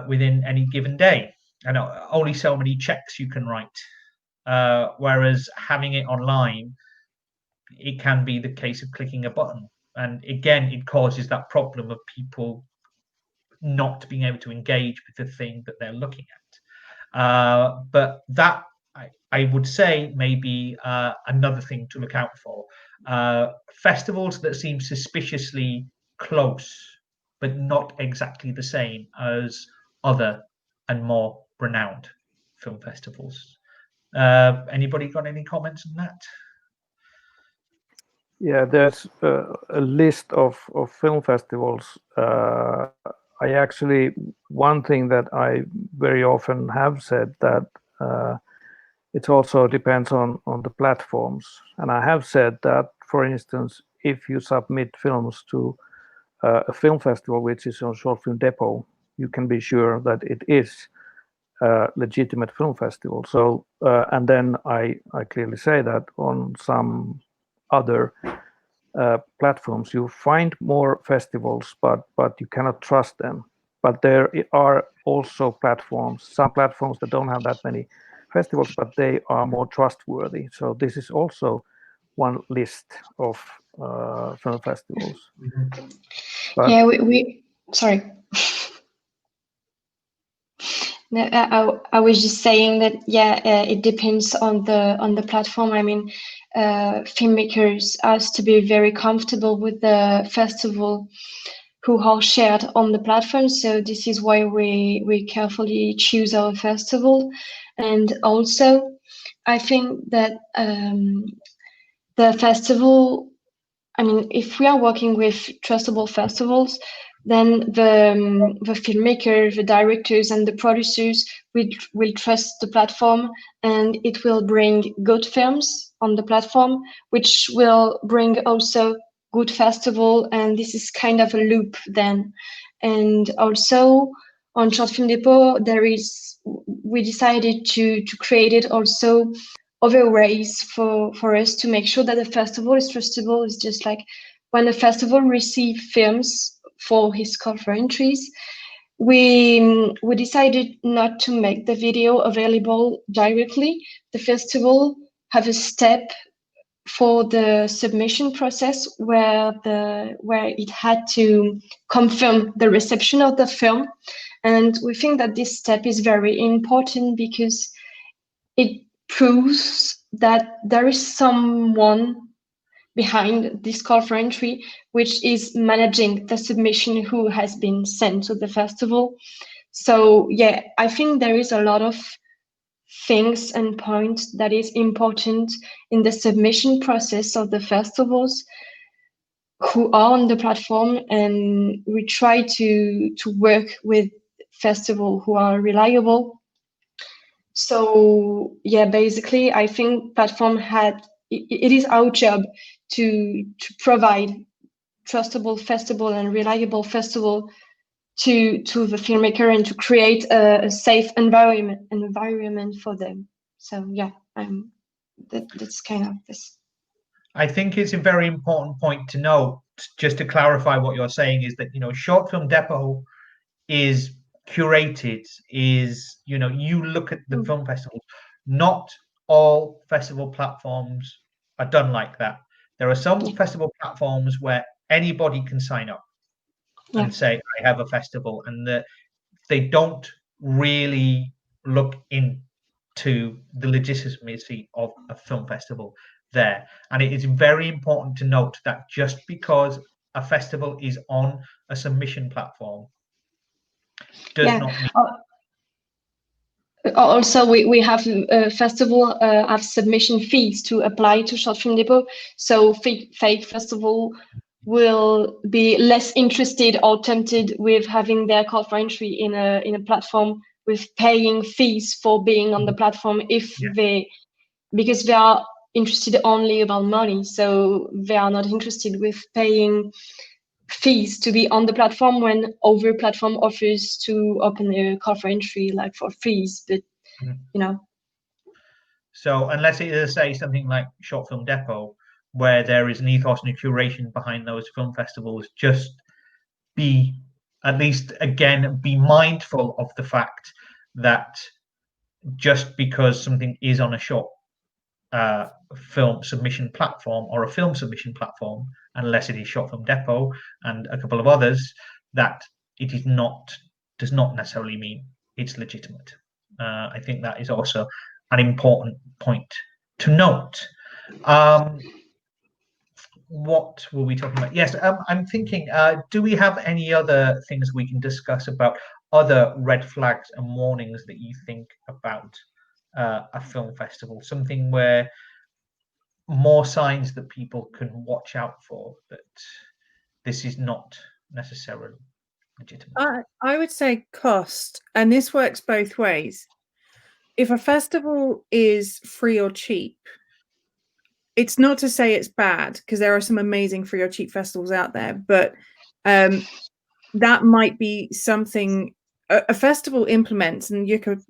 within any given day, and only so many checks you can write. Whereas having it online, it can be the case of clicking a button, and again, it causes that problem of people not being able to engage with the thing that they're looking at. But that, I would say, may be another thing to look out for. Festivals that seem suspiciously close, but not exactly the same as other and more renowned film festivals. Anybody got any comments on that? Yeah, there's a list of film festivals. I actually, one thing that I very often have said that it also depends on the platforms. And I have said that, for instance, if you submit films to a film festival, which is on Short Film Depot, you can be sure that it is a legitimate film festival. So, and then I clearly say that on some other platforms, you find more festivals, but you cannot trust them. But there are also platforms, some platforms that don't have that many festivals, but they are more trustworthy. So this is also one list of film festivals. Mm-hmm. But Yeah, we sorry. No, I was just saying that, yeah, it depends on the platform. I mean, filmmakers has to be very comfortable with the festival who are shared on the platform. So this is why we carefully choose our festival. And also, I think that the festival, I mean, if we are working with trustable festivals, then the filmmaker, the directors, and the producers will trust the platform, and it will bring good films on the platform, which will bring also good festival, and this is kind of a loop then. And also on Short Film Depot, we decided to create it also other ways for us to make sure that the festival is trustable. Is just like when a festival receives films for his cover entries, we decided not to make the video available directly. The festival have a step for the submission process where it had to confirm the reception of the film, and we think that this step is very important because it proves that there is someone behind this call for entry, which is managing the submission who has been sent to the festival. So yeah, I think there is a lot of things and points that is important in the submission process of the festivals who are on the platform, and we try to work with festivals who are reliable. So yeah, basically I think platform it is our job to provide trustable festival and reliable festival to the filmmaker and to create a safe environment for them. So yeah, that's kind of this. I think it's a very important point to note, just to clarify what you're saying, is that, Short Film Depot is curated, is, you look at the film festivals, not all festival platforms are done like that. There are some festival platforms where anybody can sign up and say, I have a festival, and they don't really look into the legitimacy of a film festival there. And it is very important to note that just because a festival is on a submission platform does not mean. Also, we have a festival have submission fees to apply to Short Film Depot. So fake festival will be less interested or tempted with having their call for entry in a platform with paying fees for being on the platform because they are interested only about money. So they are not interested with paying fees to be on the platform when other platform offers to open a call for entry like for fees, but So unless it is, say, something like Short Film Depot, where there is an ethos and a curation behind those film festivals, just be mindful of the fact that just because something is on a short film submission platform or a film submission platform, unless it is Short Film Depot and a couple of others, that it is does not necessarily mean it's legitimate. I think that is also an important point to note. What were we talking about? Yes, I'm thinking, do we have any other things we can discuss about other red flags and warnings that you think about a film festival? Something where more signs that people can watch out for that this is not necessarily legitimate. I would say cost, and this works both ways. If a festival is free or cheap, it's not to say it's bad, because there are some amazing free or cheap festivals out there, but that might be something a festival implements, and Jukka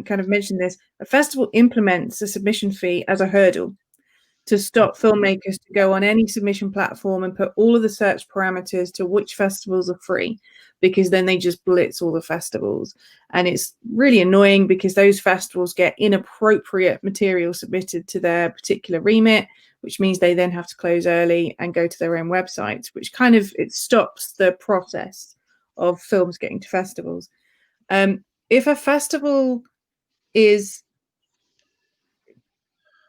kind of mentioned this, a festival implements a submission fee as a hurdle to stop filmmakers to go on any submission platform and put all of the search parameters to which festivals are free, because then they just blitz all the festivals. And it's really annoying because those festivals get inappropriate material submitted to their particular remit, which means they then have to close early and go to their own websites, which kind of, it stops the process of films getting to festivals. If a festival is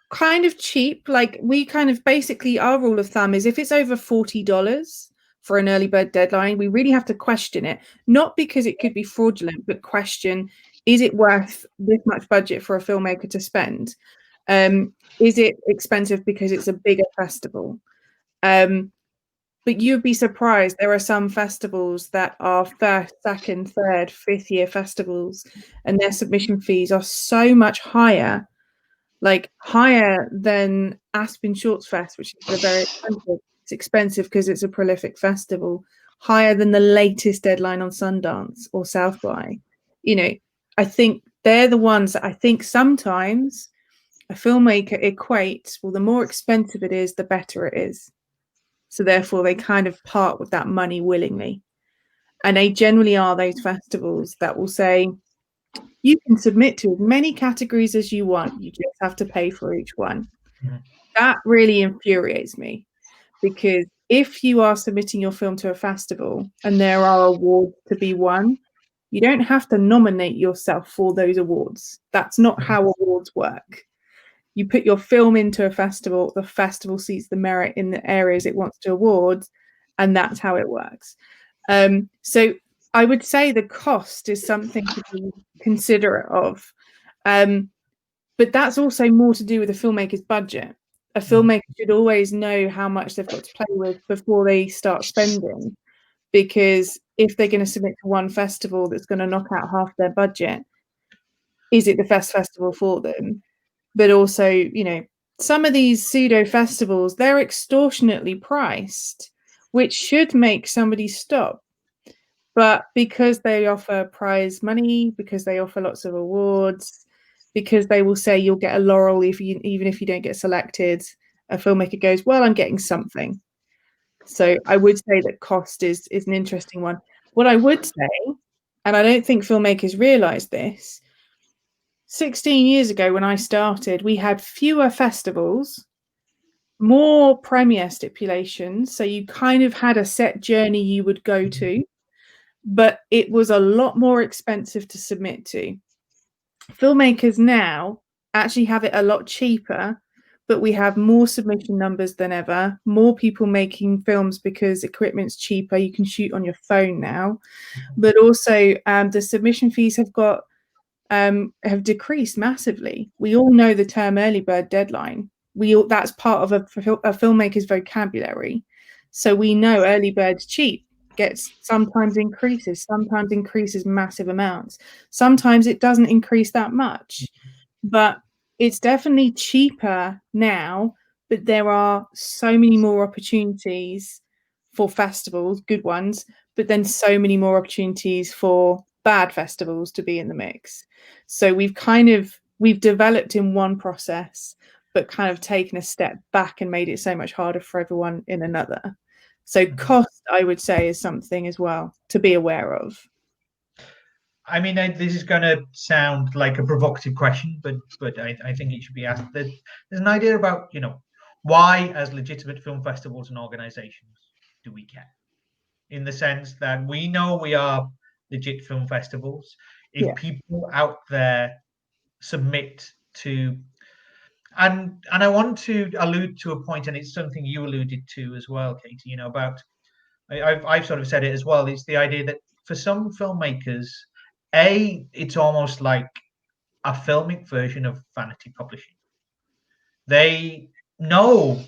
kind of cheap, like we kind of basically, our rule of thumb is if it's over $40 for an early bird deadline, we really have to question it, not because it could be fraudulent, but question, is it worth this much budget for a filmmaker to spend? Is it expensive because it's a bigger festival? But you'd be surprised, there are some festivals that are first, second, third, fifth year festivals, and their submission fees are so much higher, like higher than Aspen Shorts Fest, which is very expensive. It's expensive because it's a prolific festival, higher than the latest deadline on Sundance or South by. I think they're the ones that I think sometimes a filmmaker equates, well, the more expensive it is, the better it is. So therefore they kind of part with that money willingly. And they generally are those festivals that will say, you can submit to as many categories as you want. You just have to pay for each one. Mhm. That really infuriates me, because if you are submitting your film to a festival and there are awards to be won, you don't have to nominate yourself for those awards. That's not how awards work. You put your film into a festival, the festival sees the merit in the areas it wants to award, and that's how it works. So I would say the cost is something to be considerate of. But that's also more to do with a filmmaker's budget. A filmmaker should always know how much they've got to play with before they start spending, because if they're going to submit to one festival that's going to knock out half their budget, is it the best festival for them? But also, you know, some of these pseudo festivals, they're extortionately priced, which should make somebody stop. But because they offer prize money, because they offer lots of awards, because they will say you'll get a laurel even if you don't get selected, a filmmaker goes, well, I'm getting something. So I would say that cost is an interesting one. What I would say, and I don't think filmmakers realize this, 16 years ago when I started, we had fewer festivals, more premiere stipulations. So you kind of had a set journey you would go to, but it was a lot more expensive to submit to. Filmmakers now actually have it a lot cheaper, but we have more submission numbers than ever, more people making films because equipment's cheaper. You can shoot on your phone now, but also the submission fees have decreased massively. We all know the term early bird deadline. That's part of a filmmaker's vocabulary. So we know early bird's cheap, sometimes increases massive amounts. Sometimes it doesn't increase that much, but it's definitely cheaper now. But there are so many more opportunities for festivals, good ones, but then so many more opportunities for bad festivals to be in the mix. So we've developed in one process, but kind of taken a step back and made it so much harder for everyone in another. So cost, I would say, is something as well to be aware of. I mean, this is going to sound like a provocative question, but I think it should be asked. There's an idea about, you know, why, as legitimate film festivals and organizations, do we care? In the sense that we know we are legit film festivals. If people out there submit to, and I want to allude to a point, and it's something you alluded to as well, Katie, you know, about, I've sort of said it as well, it's the idea that for some filmmakers, it's almost like a filmic version of vanity publishing. They know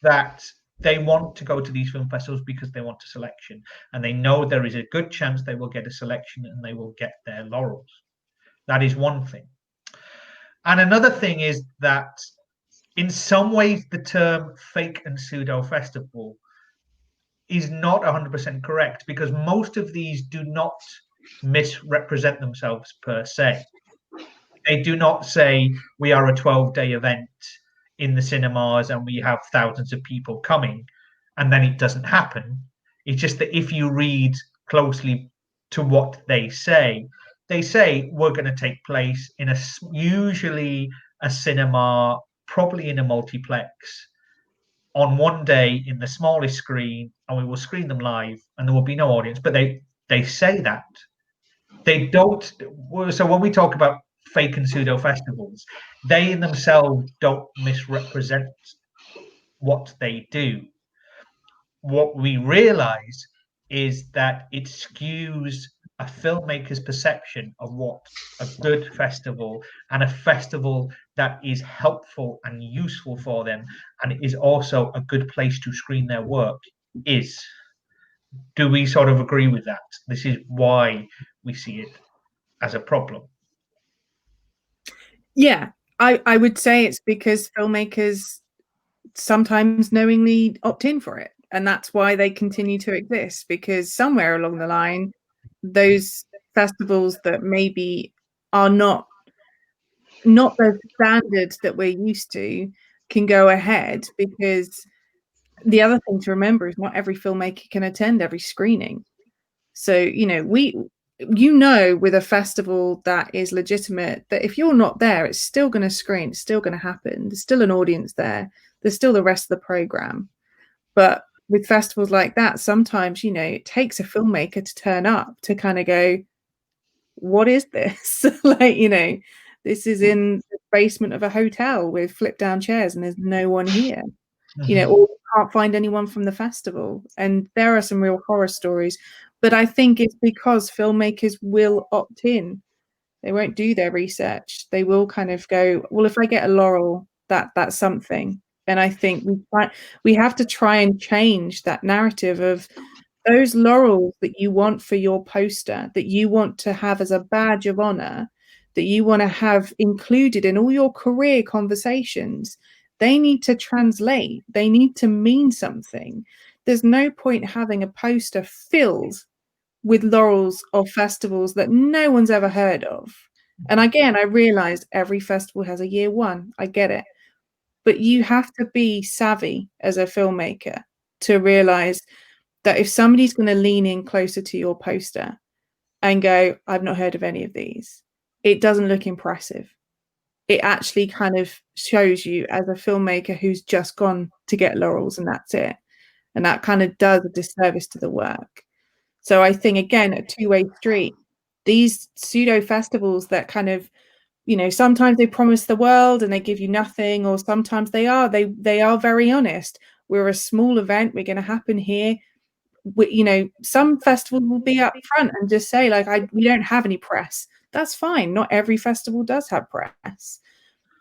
that they want to go to these film festivals because they want a selection, and they know there is a good chance they will get a selection and they will get their laurels. That is one thing. And another thing is that in some ways the term fake and pseudo festival is not 100% correct, because most of these do not misrepresent themselves per se. They do not say we are a 12-day event in the cinemas and we have thousands of people coming, and then it doesn't happen. It's just that if you read closely to what they say we're going to take place in usually a cinema, probably in a multiplex, on one day in the smallest screen, and we will screen them live and there will be no audience. But they say that. They don't. So when we talk about fake and pseudo festivals, they in themselves don't misrepresent what they do. What we realize is that it skews a filmmaker's perception of what a good festival and a festival that is helpful and useful for them and is also a good place to screen their work is. Do we sort of agree with that? This is why we see it as a problem. Yeah, I would say it's because filmmakers sometimes knowingly opt in for it, and that's why they continue to exist, because somewhere along the line those festivals that maybe are not the standards that we're used to can go ahead, because the other thing to remember is not every filmmaker can attend every screening. So, with a festival that is legitimate, that if you're not there, it's still going to screen, it's still going to happen. There's still an audience there. There's still the rest of the program. But with festivals like that, sometimes, it takes a filmmaker to turn up to kind of go, what is this? This is in the basement of a hotel with flip down chairs and there's no one here. Or you can't find anyone from the festival. And there are some real horror stories. But I think it's because filmmakers will opt in. They won't do their research. They will kind of go, well, if I get a laurel, that's something. And I think we have to try and change that narrative of those laurels that you want for your poster, that you want to have as a badge of honor, that you want to have included in all your career conversations. They need to translate. They need to mean something. There's no point having a poster filled with laurels of festivals that no one's ever heard of. And again, I realized every festival has a year one. I get it. But you have to be savvy as a filmmaker to realize that if somebody's going to lean in closer to your poster and go, I've not heard of any of these, it doesn't look impressive. It actually kind of shows you as a filmmaker who's just gone to get laurels and that's it. And that kind of does a disservice to the work. So I think, again, a two-way street, these pseudo festivals that kind of, sometimes they promise the world and they give you nothing, or sometimes they are very honest. We're a small event. We're going to happen here. Some festivals will be up front and just say, we don't have any press. That's fine. Not every festival does have press.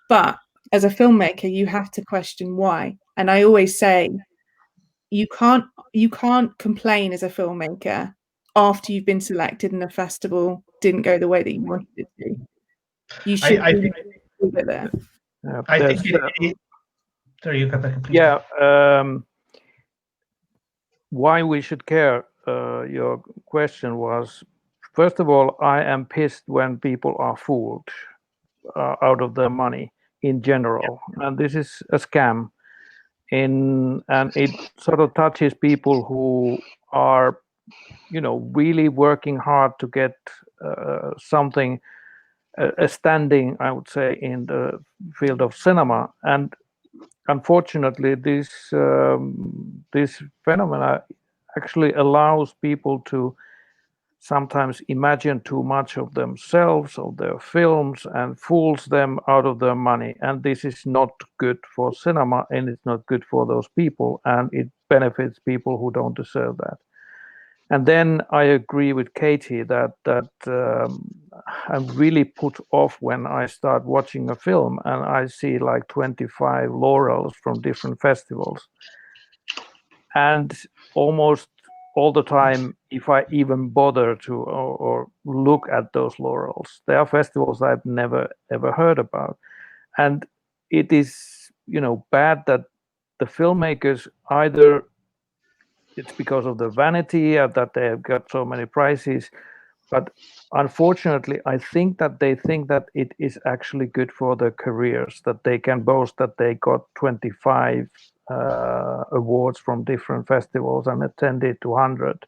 But as a filmmaker, you have to question why. And I always say, you can't complain as a filmmaker after you've been selected and a festival didn't go the way that you wanted it to. You should leave it there. I think sorry, Jukka-Pekka, please. Yeah. Why we should care? Your question was, first of all, I am pissed when people are fooled out of their money in general, and this is a scam. And it sort of touches people who are, really working hard to get something, a standing, I would say, in the field of cinema. And unfortunately, this phenomena actually allows people to sometimes imagine too much of themselves, of their films, and fools them out of their money. And this is not good for cinema, and it's not good for those people, and it benefits people who don't deserve that. And then I agree with Katie that I'm really put off when I start watching a film and I see like 25 laurels from different festivals. And almost all the time, if I even bother to or look at those laurels, there are festivals I've never ever heard about. And it is, bad that the filmmakers, either it's because of the vanity that they have got so many prizes, but unfortunately, I think that they think that it is actually good for their careers, that they can boast that they got 25 awards from different festivals and attended 200.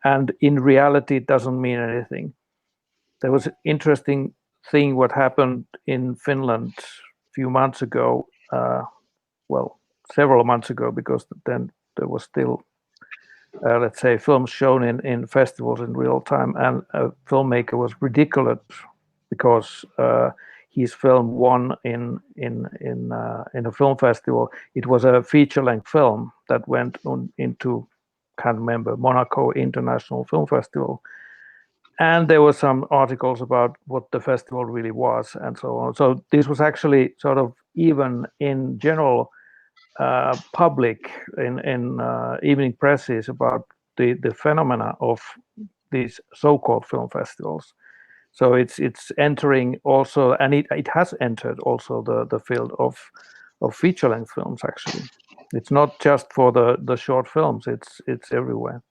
And in reality, it doesn't mean anything. There was an interesting thing what happened in Finland a few months ago, several months ago, because then there was still, let's say, films shown in festivals in real time, and a filmmaker was ridiculed because his film won in a film festival. It was a feature-length film that went on into, can't remember, Monaco International Film Festival, and there were some articles about what the festival really was and so on. So this was actually sort of even in general public in evening presses about the phenomena of these so-called film festivals. So it's entering also, and it has entered also the field of feature-length films. Actually, it's not just for the short films; it's everywhere.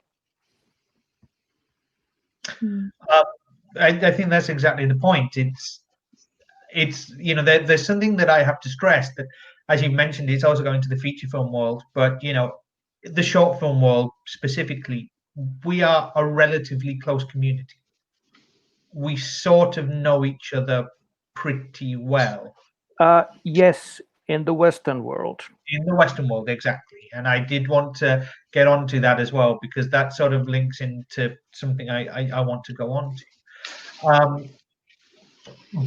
I think that's exactly the point. It's there's something that I have to stress, that, as you mentioned, it's also going to the feature film world, but the short film world specifically we are a relatively close community. We sort of know each other pretty well. Yes, in the Western world. In the Western world, exactly. And I did want to get onto that as well, because that sort of links into something I want to go on to.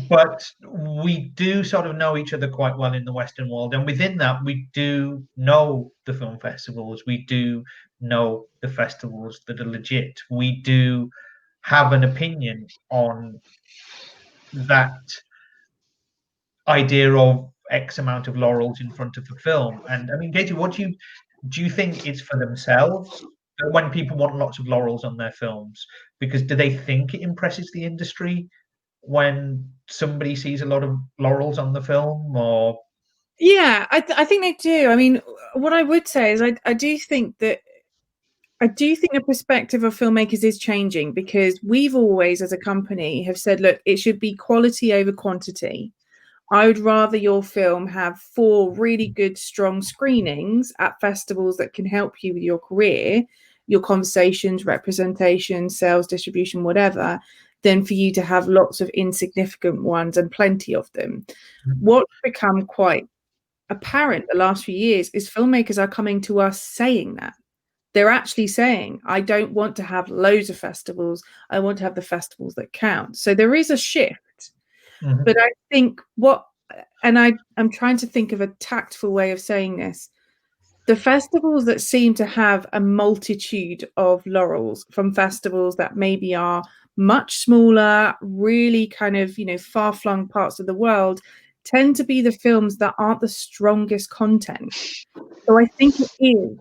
But we do sort of know each other quite well in the Western world. And within that, we do know the film festivals. We do know the festivals that are legit. We do have an opinion on that idea of X amount of laurels in front of a film. And I mean, Katie, what do you think it's for themselves when people want lots of laurels on their films? Because do they think it impresses the industry when somebody sees a lot of laurels on the film? Or Yeah, I think they do. I mean, what I would say is I do think the perspective of filmmakers is changing, because we've always, as a company, have said, look, it should be quality over quantity. I would rather your film have 4 really good, strong screenings at festivals that can help you with your career, your conversations, representation, sales, distribution, whatever, than for you to have lots of insignificant ones and plenty of them. What's become quite apparent the last few years is filmmakers are coming to us saying that. They're actually saying, I don't want to have loads of festivals. I want to have the festivals that count. So there is a shift. But I think I'm trying to think of a tactful way of saying this. The festivals that seem to have a multitude of laurels from festivals that maybe are much smaller, really kind of, far-flung parts of the world, tend to be the films that aren't the strongest content. So I think it is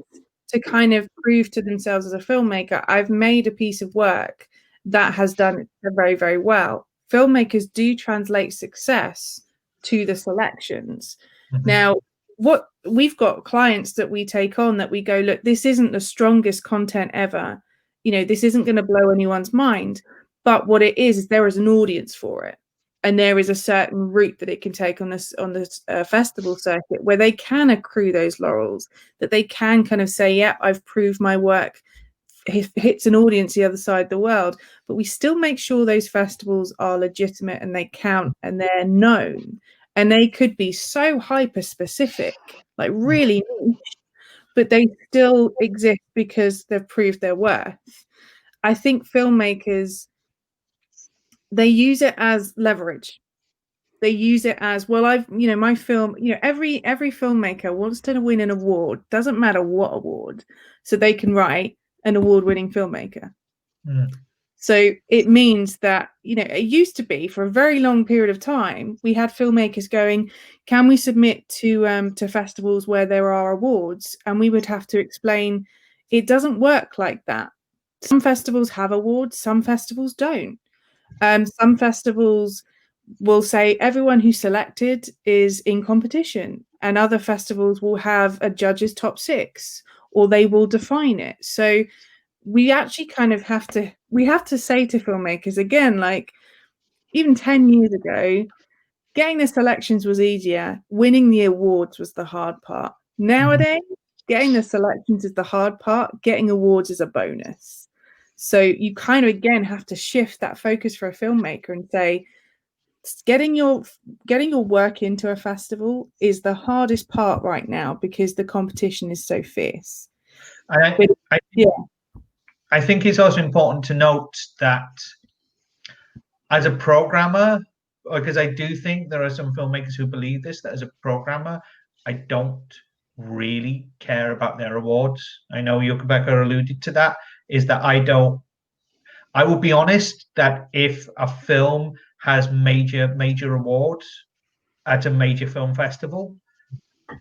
to kind of prove to themselves as a filmmaker, I've made a piece of work that has done it very, very well. Filmmakers do translate success to the selections. Now, what we've got clients that we take on that we go, look, this isn't the strongest content ever. This isn't going to blow anyone's mind. But what it is there is an audience for it. And there is a certain route that it can take on this festival circuit where they can accrue those laurels, that they can kind of say, yeah, I've proved my work hits an audience the other side of the world. But we still make sure those festivals are legitimate and they count and they're known. And they could be so hyper specific, like really niche, but they still exist because they've proved their worth. I think filmmakers, they use it as leverage. They use it as, well, my film, every filmmaker wants to win an award, doesn't matter what award, so they can write an award-winning filmmaker. So it means that, it used to be for a very long period of time, we had filmmakers going, can we submit to festivals where there are awards? And we would have to explain, it doesn't work like that. Some festivals have awards, some festivals don't. Some festivals will say everyone who's selected is in competition, and other festivals will have a judge's top 6, or they will define it. So we actually kind of have to say to filmmakers again, like even 10 years ago, getting the selections was easier. Winning the awards was the hard part. Nowadays, getting the selections is the hard part. Getting awards is a bonus. So you kind of, again, have to shift that focus for a filmmaker and say, getting your work into a festival is the hardest part right now because the competition is so fierce. I think it's also important to note that as a programmer, because I do think there are some filmmakers who believe this, that as a programmer, I don't really care about their awards. I know Jukka-Pekka alluded to that, is that I will be honest that if a film has major awards at a major film festival,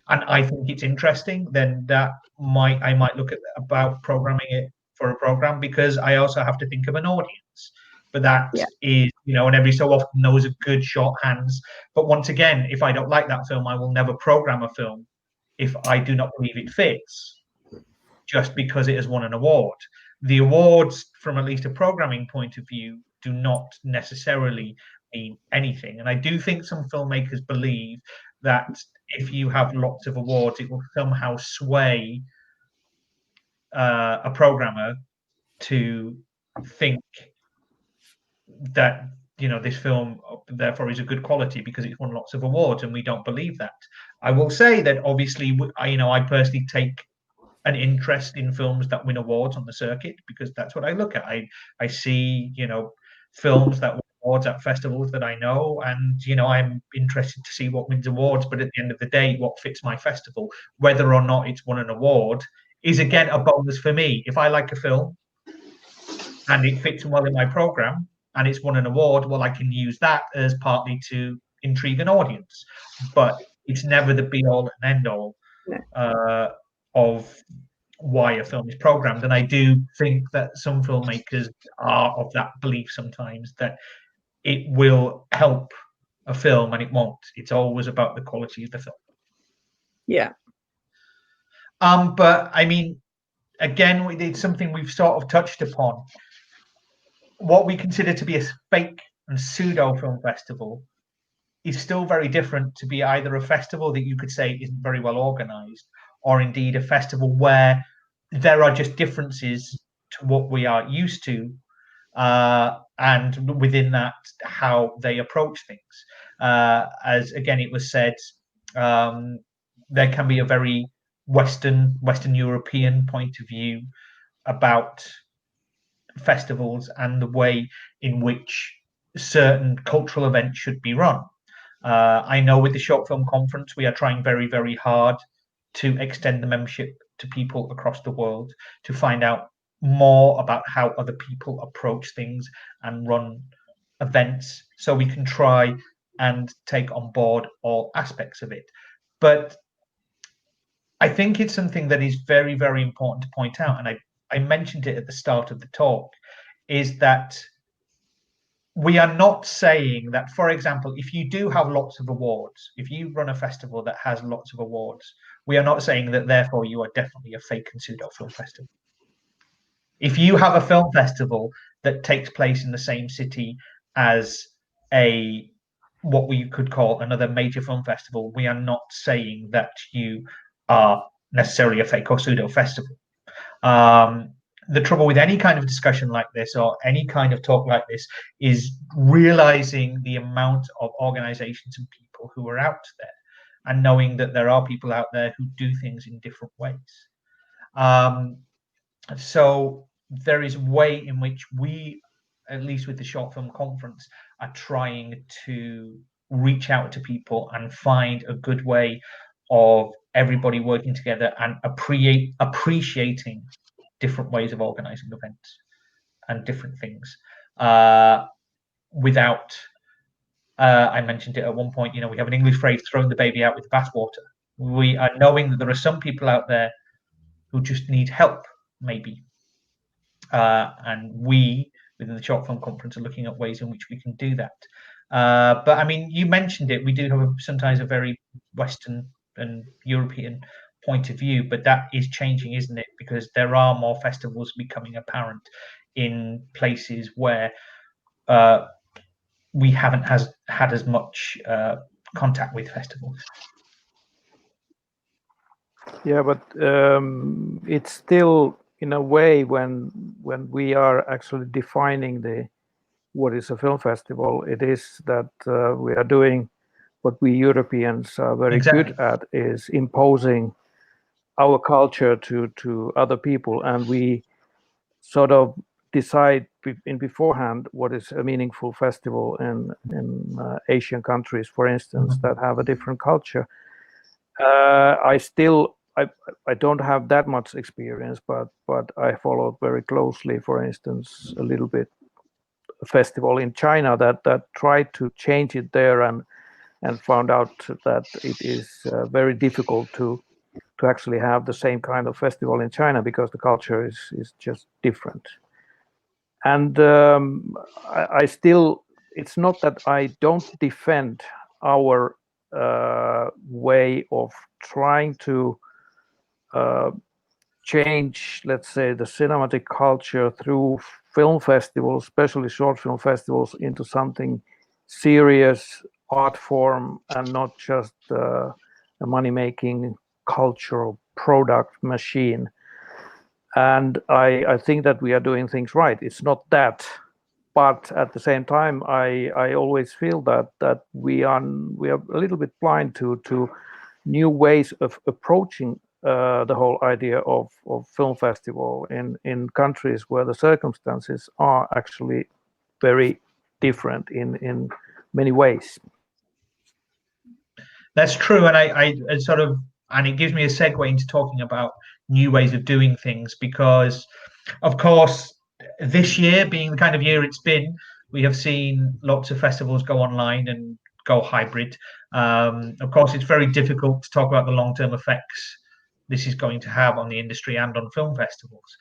and I think it's interesting, then I might look at about programming it for a program, because I also have to think of an audience. But that is, and every so often those are good shorthands. But once again, if I don't like that film, I will never program a film if I do not believe it fits, just because it has won an award. The awards, from at least a programming point of view, do not necessarily mean anything. And I do think some filmmakers believe that if you have lots of awards, it will somehow sway a programmer to think that this film therefore is a good quality because it's won lots of awards, and we don't believe that. I will say that obviously I personally take an interest in films that win awards on the circuit, because that's what I look at. I see films that win awards at festivals that I know, and I'm interested to see what wins awards. But at the end of the day, what fits my festival, whether or not it's won an award, is again a bonus for me. If I like a film and it fits well in my program and it's won an award, well, I can use that as partly to intrigue an audience. But it's never the be all and end all of why a film is programmed. And I do think that some filmmakers are of that belief sometimes, that it will help a film, and it won't. It's always about the quality of the film. Yeah. But I mean, again, it's something we've sort of touched upon. What we consider to be a fake and pseudo film festival is still very different to be either a festival that you could say isn't very well organized, or indeed a festival where there are just differences to what we are used to, and within that, how they approach things. As again, it was said, there can be a very Western European point of view about festivals and the way in which certain cultural events should be run. I know with the Short Film Conference, we are trying very, very hard to extend the membership to people across the world, to find out more about how other people approach things and run events, so we can try and take on board all aspects of it. But I think it's something that is very, very important to point out, and I mentioned it at the start of the talk, is that we are not saying that, for example, if you do have lots of awards, if you run a festival that has lots of awards, we are not saying that therefore you are definitely a fake and pseudo film festival. If you have a film festival that takes place in the same city as what we could call another major film festival, we are not saying that you are necessarily a fake or pseudo festival. The trouble with any kind of discussion like this, or any kind of talk like this, is realizing the amount of organizations and people who are out there, and knowing that there are people out there who do things in different ways. So there is a way in which we, at least with the Short Film Conference, are trying to reach out to people and find a good way of everybody working together and appreciating different ways of organizing events and different things, without I mentioned it at one point, we have an English phrase, throwing the baby out with the bathwater. We are knowing that there are some people out there who just need help, maybe, and we within the Short Film Conference are looking at ways in which we can do that. But I mean, you mentioned it, we do have sometimes a very Western and European point of view, but that is changing, isn't it? Because there are more festivals becoming apparent in places where we haven't had as much contact with festivals. Yeah, but it's still, in a way, when we are actually defining what is a film festival, it is that we are doing what we Europeans are very good at, is imposing our culture to other people, and we sort of decide in beforehand what is a meaningful festival in Asian countries, for instance, that have a different culture. I don't have that much experience, but I followed very closely, for instance, a little bit a festival in China that tried to change it there, and found out that it is very difficult to actually have the same kind of festival in China, because the culture is just different. And I still, it's not that I don't defend our way of trying to change, let's say, the cinematic culture through film festivals, especially short film festivals, into something serious art form, and not just a money-making cultural product machine. And I think that we are doing things right. It's not that, but at the same time, I always feel that we are a little bit blind to new ways of approaching the whole idea of film festival in countries where the circumstances are actually very different in many ways. That's true, and I sort of, and it gives me a segue into talking about new ways of doing things, because, of course, this year being the kind of year it's been, we have seen lots of festivals go online and go hybrid. Of course, it's very difficult to talk about the long-term effects this is going to have on the industry and on film festivals,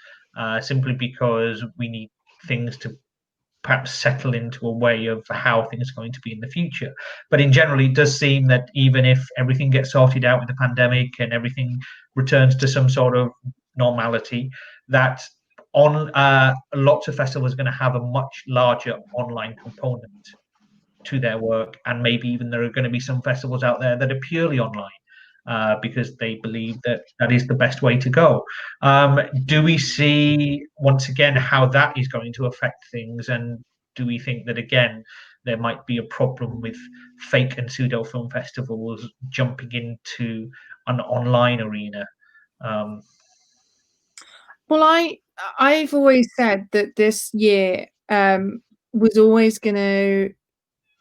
simply because we need things to perhaps settle into a way of how things are going to be in the future. But in general, it does seem that even if everything gets sorted out with the pandemic and everything returns to some sort of normality, that on lots of festivals are going to have a much larger online component to their work, and maybe even there are going to be some festivals out there that are purely online. Because they believe that that is the best way to go. Do we see, once again, how that is going to affect things? And do we think that, again, there might be a problem with fake and pseudo film festivals jumping into an online arena? Well, I've always said that this year was always going to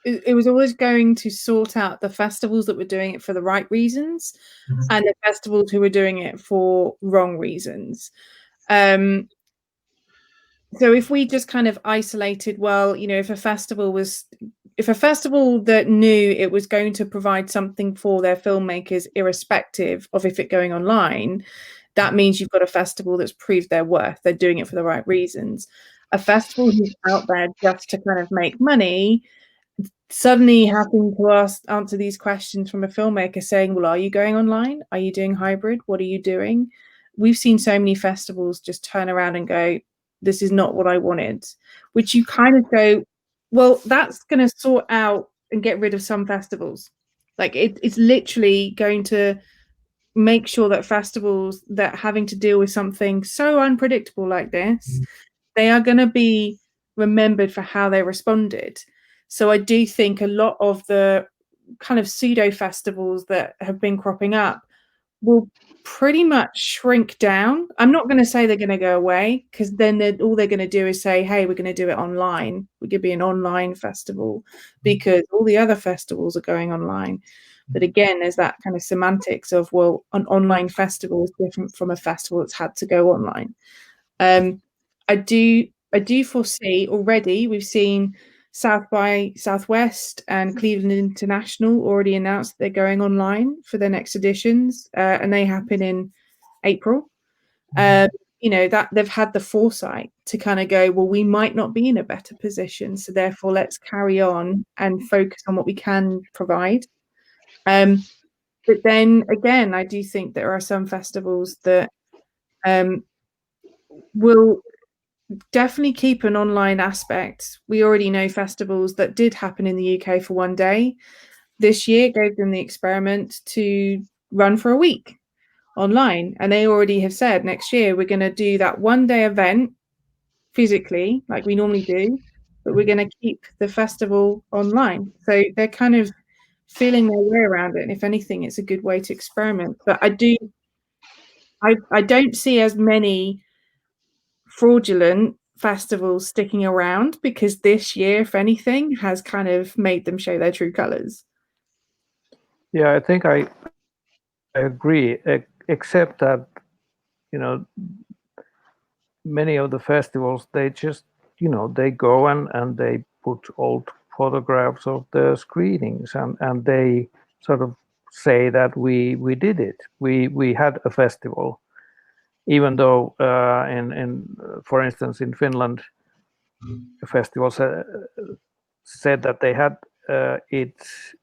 it was always going to sort out the festivals that were doing it for the right reasons and the festivals who were doing it for wrong reasons. So if we just kind of isolated, well, if a festival that knew it was going to provide something for their filmmakers, irrespective of if it going online, that means you've got a festival that's proved their worth. They're doing it for the right reasons. A festival who's out there just to kind of make money, suddenly having to answer these questions from a filmmaker saying, well, are you going online? Are you doing hybrid? What are you doing? We've seen so many festivals just turn around and go, this is not what I wanted, which you kind of go, well, that's going to sort out and get rid of some festivals. Like it's literally going to make sure that festivals that having to deal with something so unpredictable like this, they are going to be remembered for how they responded. So I do think a lot of the kind of pseudo festivals that have been cropping up will pretty much shrink down. I'm not going to say they're going to go away, because then all they're going to do is say, hey, we're going to do it online. We could be an online festival because all the other festivals are going online. But again, there's that kind of semantics of, well, an online festival is different from a festival that's had to go online. I do foresee already, we've seen South by Southwest and Cleveland International already announced they're going online for their next editions, and they happen in April. That they've had the foresight to kind of go, well, we might not be in a better position, so therefore let's carry on and focus on what we can provide. But then again, I do think there are some festivals that will definitely keep an online aspect. We already know festivals that did happen in the UK for one day. This year gave them the experiment to run for a week online. And they already have said next year, we're going to do that one day event physically, like we normally do, but we're going to keep the festival online. So they're kind of feeling their way around it. And if anything, it's a good way to experiment. But I don't see as many fraudulent festivals sticking around, because this year, if anything, has kind of made them show their true colors. Yeah, I think I agree, except that, many of the festivals, they just, they go and they put old photographs of the screenings and they sort of say that we did it. We had a festival, even though for instance, in Finland, the festival said that they had it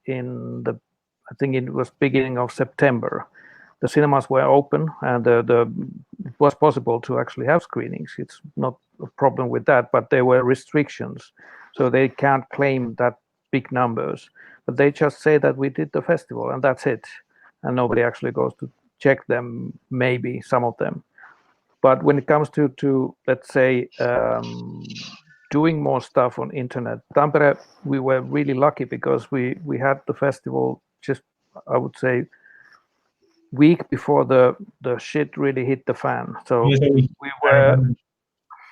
in I think it was beginning of September. The cinemas were open and it was possible to actually have screenings. It's not a problem with that, but there were restrictions, so they can't claim that big numbers. But they just say that we did the festival and that's it, and nobody actually goes to check them. Maybe some of them. But when it comes to let's say doing more stuff on internet, Tampere, we were really lucky because we had the festival just, I would say, week before the shit really hit the fan. So we were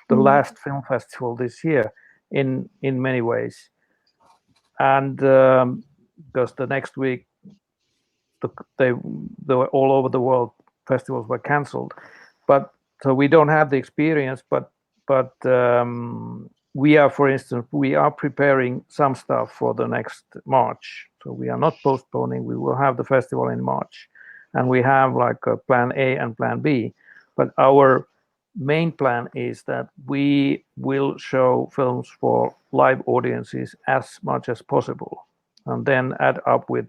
the last film festival this year in many ways, and because the next week they were all over the world, festivals were cancelled. But so we don't have the experience, but we are, for instance, we are preparing some stuff for the next March. So we are not postponing. We will have the festival in March, and we have like a plan A and plan B. But our main plan is that we will show films for live audiences as much as possible, and then add up with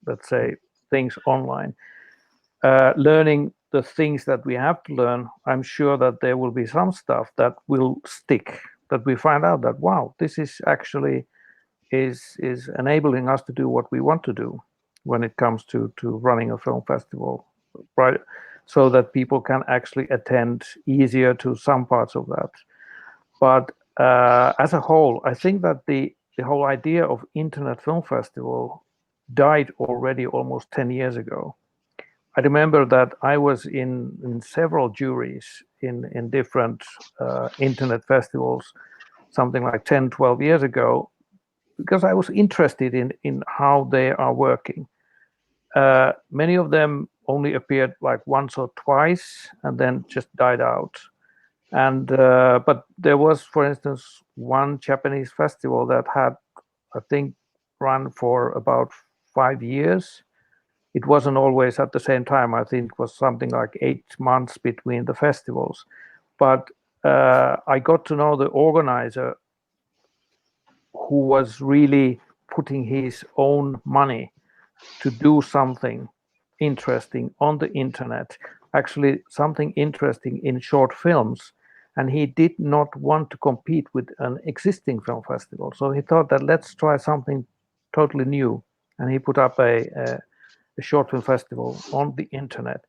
let's say things online. Learning the things that we have to learn, I'm sure that there will be some stuff that will stick, that we find out that, wow, this is actually is enabling us to do what we want to do when it comes to running a film festival, right? So that people can actually attend easier to some parts of that. But as a whole, I think that the whole idea of Internet Film Festival died already almost 10 years ago. I remember that I was in several juries in different internet festivals, something like 10, 12 years ago, because I was interested in how they are working. Many of them only appeared like once or twice and then just died out. And but there was, for instance, one Japanese festival that had, I think, run for about 5 years. It wasn't always at the same time. I think it was something like 8 months between the festivals. But I got to know the organizer, who was really putting his own money to do something interesting on the internet, actually something interesting in short films. And he did not want to compete with an existing film festival. So he thought that let's try something totally new. And he put up a short film festival on the internet,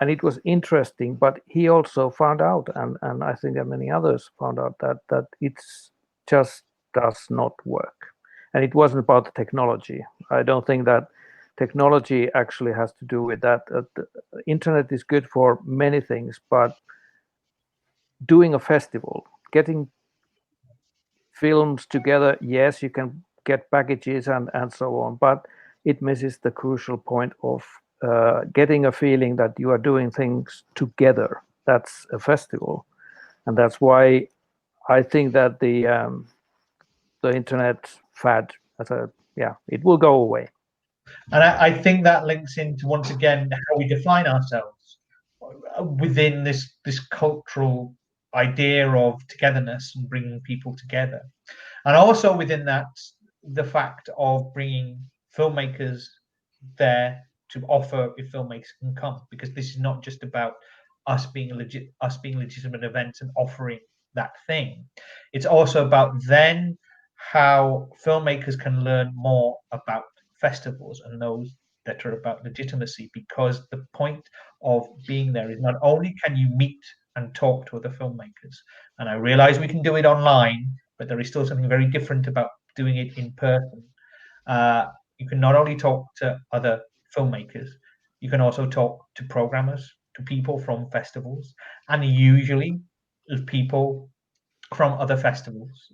and it was interesting. But he also found out, and I think that many others found out, that it's just does not work. And it wasn't about the technology. I don't think that technology actually has to do with that. The internet is good for many things, but doing a festival, getting films together, yes, you can get packages and so on, but it misses the crucial point of getting a feeling that you are doing things together. That's a festival, and that's why I think that the internet fad, it will go away. And I think that links into, once again, how we define ourselves within this cultural idea of togetherness and bringing people together, and also within that, the fact of bringing filmmakers there to offer if filmmakers can come, because this is not just about us being legitimate events and offering that thing. It's also about then how filmmakers can learn more about festivals and those that are about legitimacy, because the point of being there is not only can you meet and talk to other filmmakers, and I realize we can do it online, but there is still something very different about doing it in person. You can not only talk to other filmmakers, you can also talk to programmers, to people from festivals, and usually if people from other festivals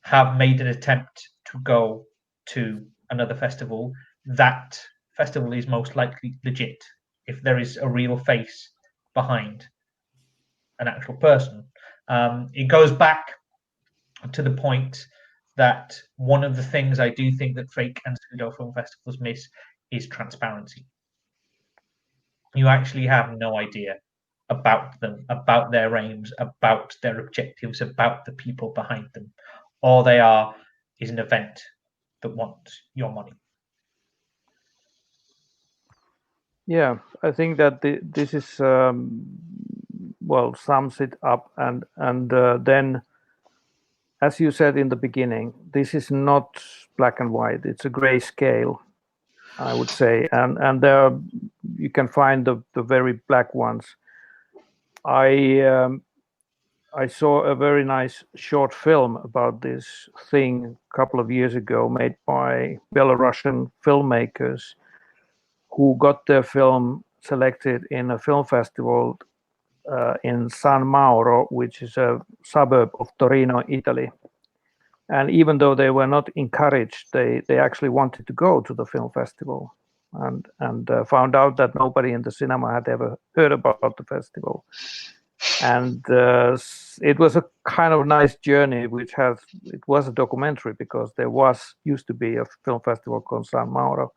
have made an attempt to go to another festival, that festival is most likely legit if there is a real face behind an actual person. It goes back to the point that one of the things I do think that fake and pseudo film festivals miss is transparency. You actually have no idea about them, about their aims, about their objectives, about the people behind them. All they are is an event that wants your money. Yeah, I think that this is sums it up, and then, as you said in the beginning, this is not black and white. It's a gray scale, I would say, and there you can find the very black ones. I saw a very nice short film about this thing a couple of years ago, made by Belarusian filmmakers who got their film selected in a film festival in San Mauro, which is a suburb of Torino, Italy. And even though they were not encouraged, they actually wanted to go to the film festival, and found out that nobody in the cinema had ever heard about the festival. And it was a kind of nice journey, it was a documentary, because there used to be a film festival called San Mauro,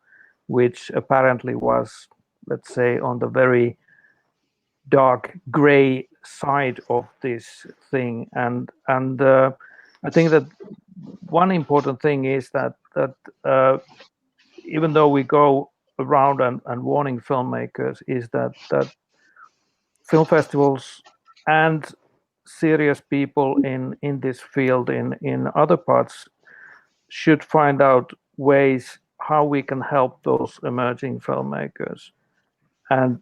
which apparently was, let's say, on the very dark gray side of this thing. And I think that one important thing is that even though we go around and warning filmmakers, is that film festivals and serious people in this field in other parts should find out ways how we can help those emerging filmmakers. And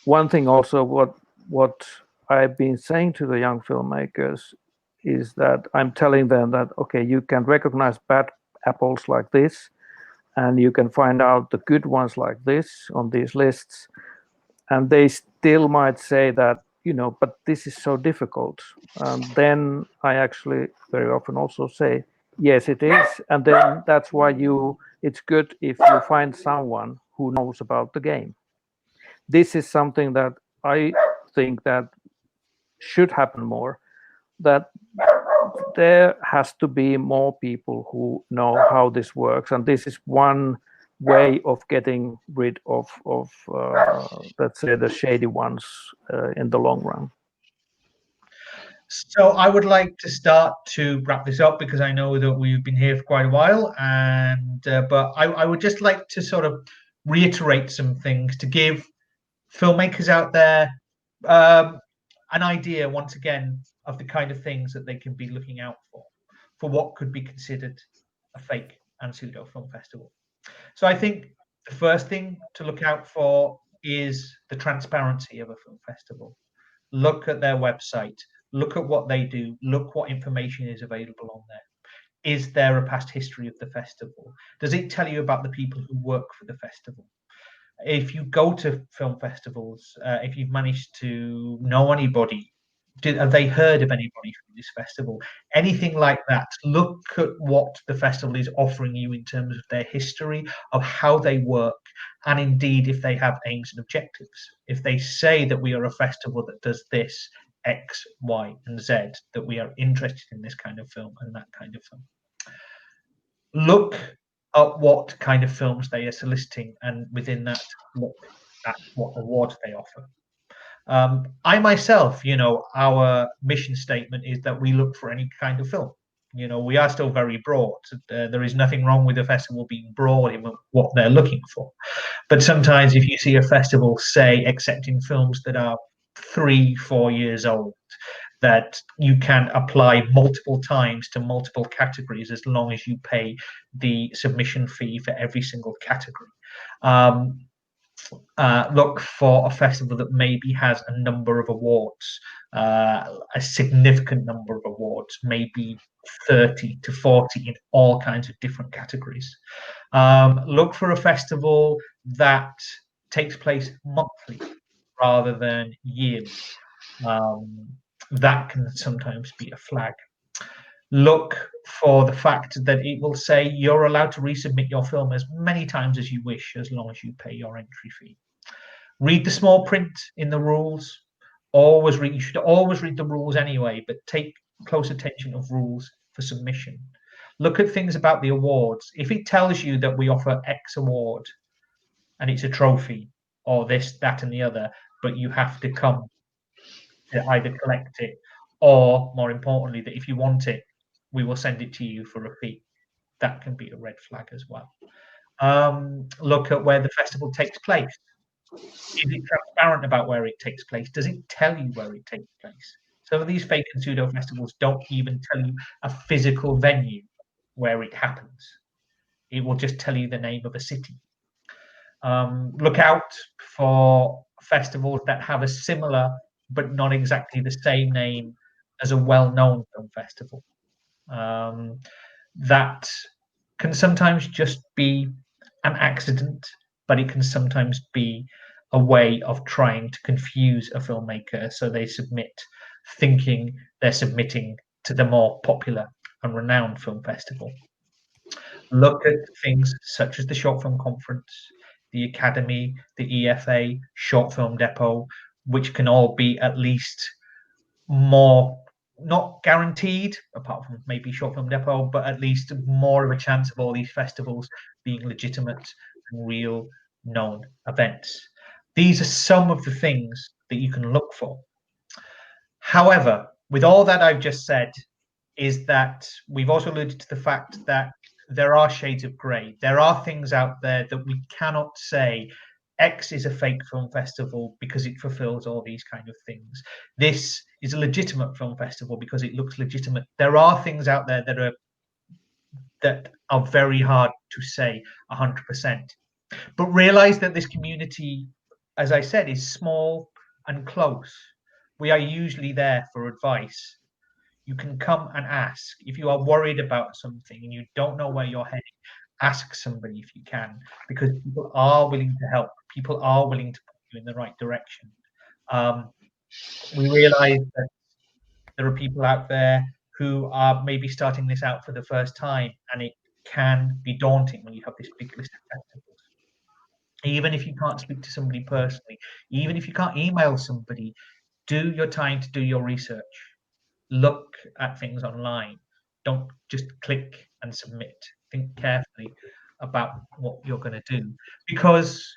one thing also, what I've been saying to the young filmmakers is that I'm telling them that, okay, you can recognize bad apples like this, and you can find out the good ones like this on these lists. And they still might say that, but this is so difficult. Then I actually very often also say, yes, it is. And then that's why it's good if you find someone who knows about the game. This is something that I think that should happen more, that there has to be more people who know how this works. And this is one way of getting rid of let's say, the shady ones in the long run. So I would like to start to wrap this up, because I know that we've been here for quite a while, and but I would just like to sort of reiterate some things to give filmmakers out there an idea, once again, of the kind of things that they can be looking out for what could be considered a fake and pseudo film festival. So I think the first thing to look out for is the transparency of a film festival. Look at their website, look at what they do, look what information is available on there. Is there a past history of the festival? Does it tell you about the people who work for the festival? If you go to film festivals, if you've managed to know anybody, have they heard of anybody from this festival? Anything like that. Look at what the festival is offering you in terms of their history, of how they work, and indeed if they have aims and objectives. If they say that we are a festival that does this, X, Y, and Z, that we are interested in this kind of film and that kind of film. Look at what kind of films they are soliciting, and within that, look at what awards they offer. I myself, our mission statement is that we look for any kind of film. We are still very broad. There is nothing wrong with a festival being broad in what they're looking for. But sometimes if you see a festival, say, accepting films that are 3-4 years old, that you can apply multiple times to multiple categories as long as you pay the submission fee for every single category. Look for a festival that maybe has a number of awards, a significant number of awards, maybe 30 to 40 in all kinds of different categories. Look for a festival that takes place monthly rather than yearly. That can sometimes be a flag. Look for the fact that it will say you're allowed to resubmit your film as many times as you wish, as long as you pay your entry fee. Read the small print in the rules. You should always read the rules anyway, but take close attention of rules for submission. Look at things about the awards. If it tells you that we offer X award and it's a trophy or this, that, and the other, but you have to come to either collect it, or more importantly, that if you want it, we will send it to you for a fee. That can be a red flag as well. Look at where the festival takes place. Is it transparent about where it takes place? Does it tell you where it takes place? Some of these fake and pseudo festivals don't even tell you a physical venue where it happens. It will just tell you the name of a city. Look out for festivals that have a similar but not exactly the same name as a well-known film festival. That can sometimes just be an accident, but it can sometimes be a way of trying to confuse a filmmaker so they submit thinking they're submitting to the more popular and renowned film festival. Look at things such as the Short Film Conference, the Academy, the EFA, Short Film Depot, which can all be at least more, not guaranteed, apart from maybe Short Film Depot, but at least more of a chance of all these festivals being legitimate and real known events. These are some of the things that you can look for. However, with all that I've just said, is that we've also alluded to the fact that there are shades of grey. There are things out there that we cannot say X is a fake film festival because it fulfills all these kind of things. This is a legitimate film festival because it looks legitimate. There are things out there that are very hard to say 100%. But realize that this community, as I said, is small and close. We are usually there for advice. You can come and ask. If you are worried about something and you don't know where you're heading, ask somebody if you can, because people are willing to help. People are willing to put you in the right direction. We realize that there are people out there who are maybe starting this out for the first time, and it can be daunting when you have this big list of festivals. Even if you can't speak to somebody personally, even if you can't email somebody, do your time to do your research. Look at things online. Don't just click and submit. Think carefully about what you're going to do, because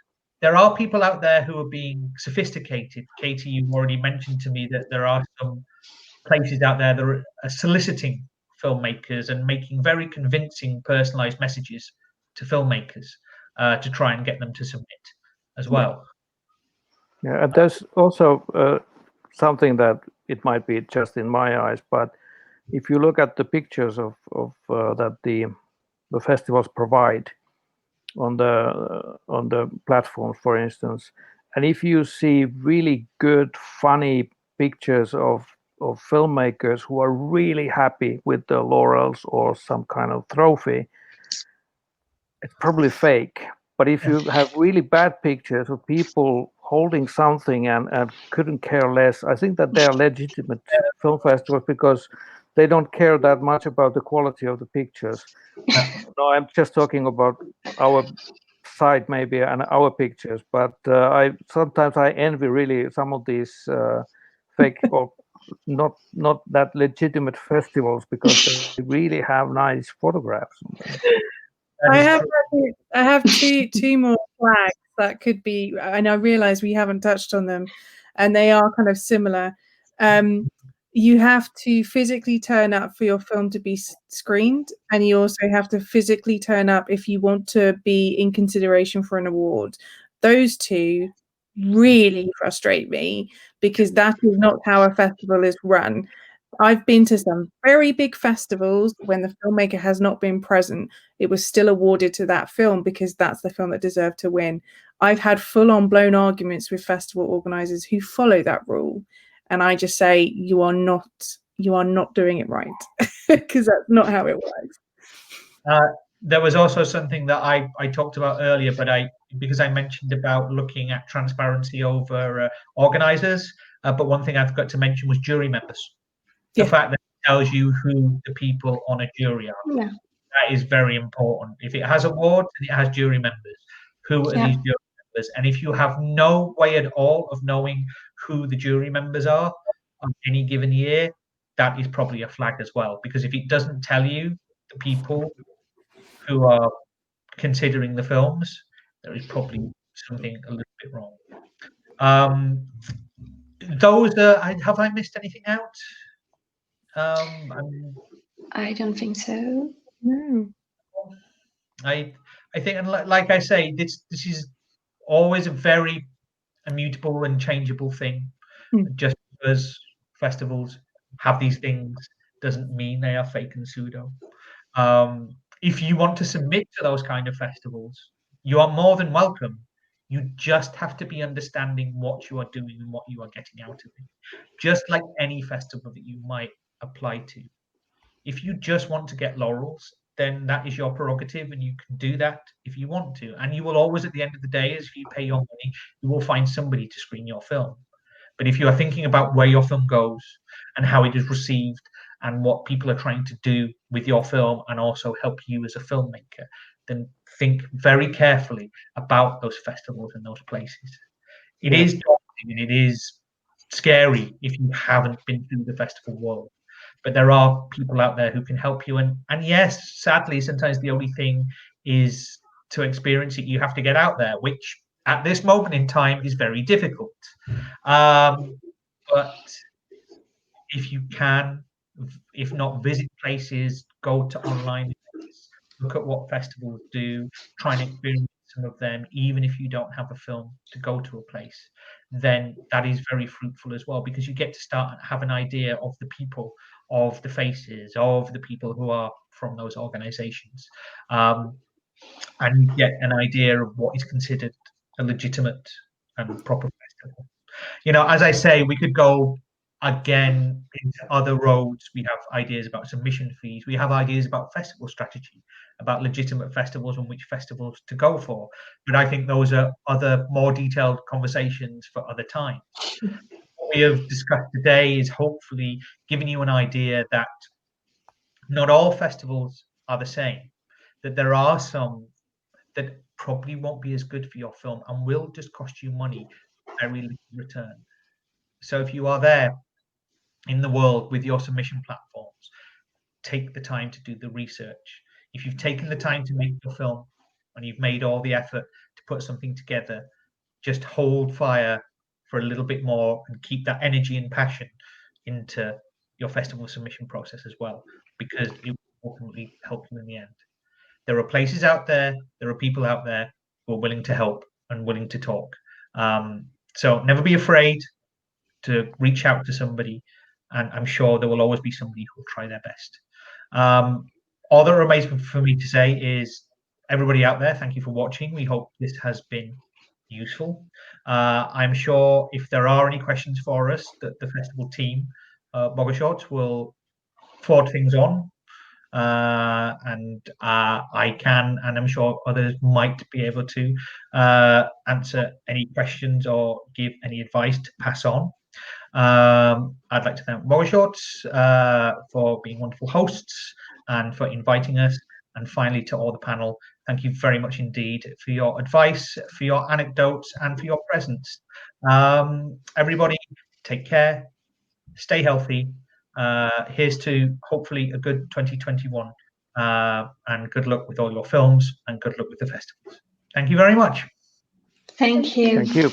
there are people out there who are being sophisticated. Katie, you've already mentioned to me that there are some places out there that are soliciting filmmakers and making very convincing personalized messages to filmmakers to try and get them to submit as well. Yeah, and there's also something that it might be just in my eyes, but if you look at the pictures of that the festivals provide on the platforms, for instance, and if you see really good, funny pictures of filmmakers who are really happy with the laurels or some kind of trophy, it's probably fake. But if you have really bad pictures of people holding something and couldn't care less, I think that they are legitimate film festivals because they don't care that much about the quality of the pictures. No, I'm just talking about our side maybe and our pictures, but I sometimes envy really some of these fake or not that legitimate festivals because they really have nice photographs. I have two more flags that could be, and I realize we haven't touched on them, and they are kind of similar. You have to physically turn up for your film to be screened, and you also have to physically turn up if you want to be in consideration for an award. Those two really frustrate me because that is not how a festival is run. I've been to some very big festivals when the filmmaker has not been present. It was still awarded to that film because that's the film that deserved to win. I've had full-on blown arguments with festival organizers who follow that rule. And I just say, you are not doing it right because that's not how it works. There was also something that I talked about earlier, but because I mentioned about looking at transparency over organizers, but one thing I forgot to mention was jury members. The fact that it tells you who the people on a jury are. Yeah. That is very important. If it has awards and it has jury members, who are these jury members? And if you have no way at all of knowing who the jury members are on any given year, that is probably a flag as well. Because if it doesn't tell you the people who are considering the films, there is probably something a little bit wrong. Those are, have I missed anything out? I don't think so. No. I think, and like I say, this is always a very immutable and changeable thing. Just because festivals have these things doesn't mean they are fake and pseudo. If you want to submit to those kind of festivals, you are more than welcome. You just have to be understanding what you are doing and what you are getting out of it. Just like any festival that you might apply to. If you just want to get laurels, then that is your prerogative, and you can do that if you want to. And you will always, at the end of the day, as you pay your money, you will find somebody to screen your film. But if you are thinking about where your film goes and how it is received and what people are trying to do with your film and also help you as a filmmaker, then think very carefully about those festivals and those places. It is daunting and it is scary if you haven't been through the festival world. But there are people out there who can help you. And yes, sadly, sometimes the only thing is to experience it, you have to get out there, which at this moment in time is very difficult. But if you can, if not visit places, go to online events, look at what festivals do, try and experience some of them, even if you don't have a film to go to a place, then that is very fruitful as well, because you get to start and have an idea of the people, of the faces, of the people who are from those organizations. And you get an idea of what is considered a legitimate and proper festival. You know, as I say, we could go again into other roads. We have ideas about submission fees. We have ideas about festival strategy, about legitimate festivals and which festivals to go for. But I think those are other more detailed conversations for other times. What we have discussed today is hopefully giving you an idea that not all festivals are the same, that there are some that probably won't be as good for your film and will just cost you money, very little return. So if you are there in the world with your submission platforms, take the time to do the research. If you've taken the time to make your film and you've made all the effort to put something together, just hold fire for a little bit more and keep that energy and passion into your festival submission process as well, because it will ultimately help you in the end. There are places out there, there are people out there who are willing to help and willing to talk. So never be afraid to reach out to somebody, and I'm sure there will always be somebody who will try their best. All that remains for me to say is, everybody out there, thank you for watching. We hope this has been useful. I'm sure if there are any questions for us, that the festival team, BOGOSHORTS, will forward things on. And I can, and I'm sure others might be able to answer any questions or give any advice to pass on. I'd like to thank BOGOSHORTS for being wonderful hosts and for inviting us. And finally, to all the panel, thank you very much indeed for your advice, for your anecdotes, and for your presence. Everybody, take care, stay healthy. Here's to hopefully a good 2021, and good luck with all your films and good luck with the festivals. Thank you very much. Thank you. Thank you.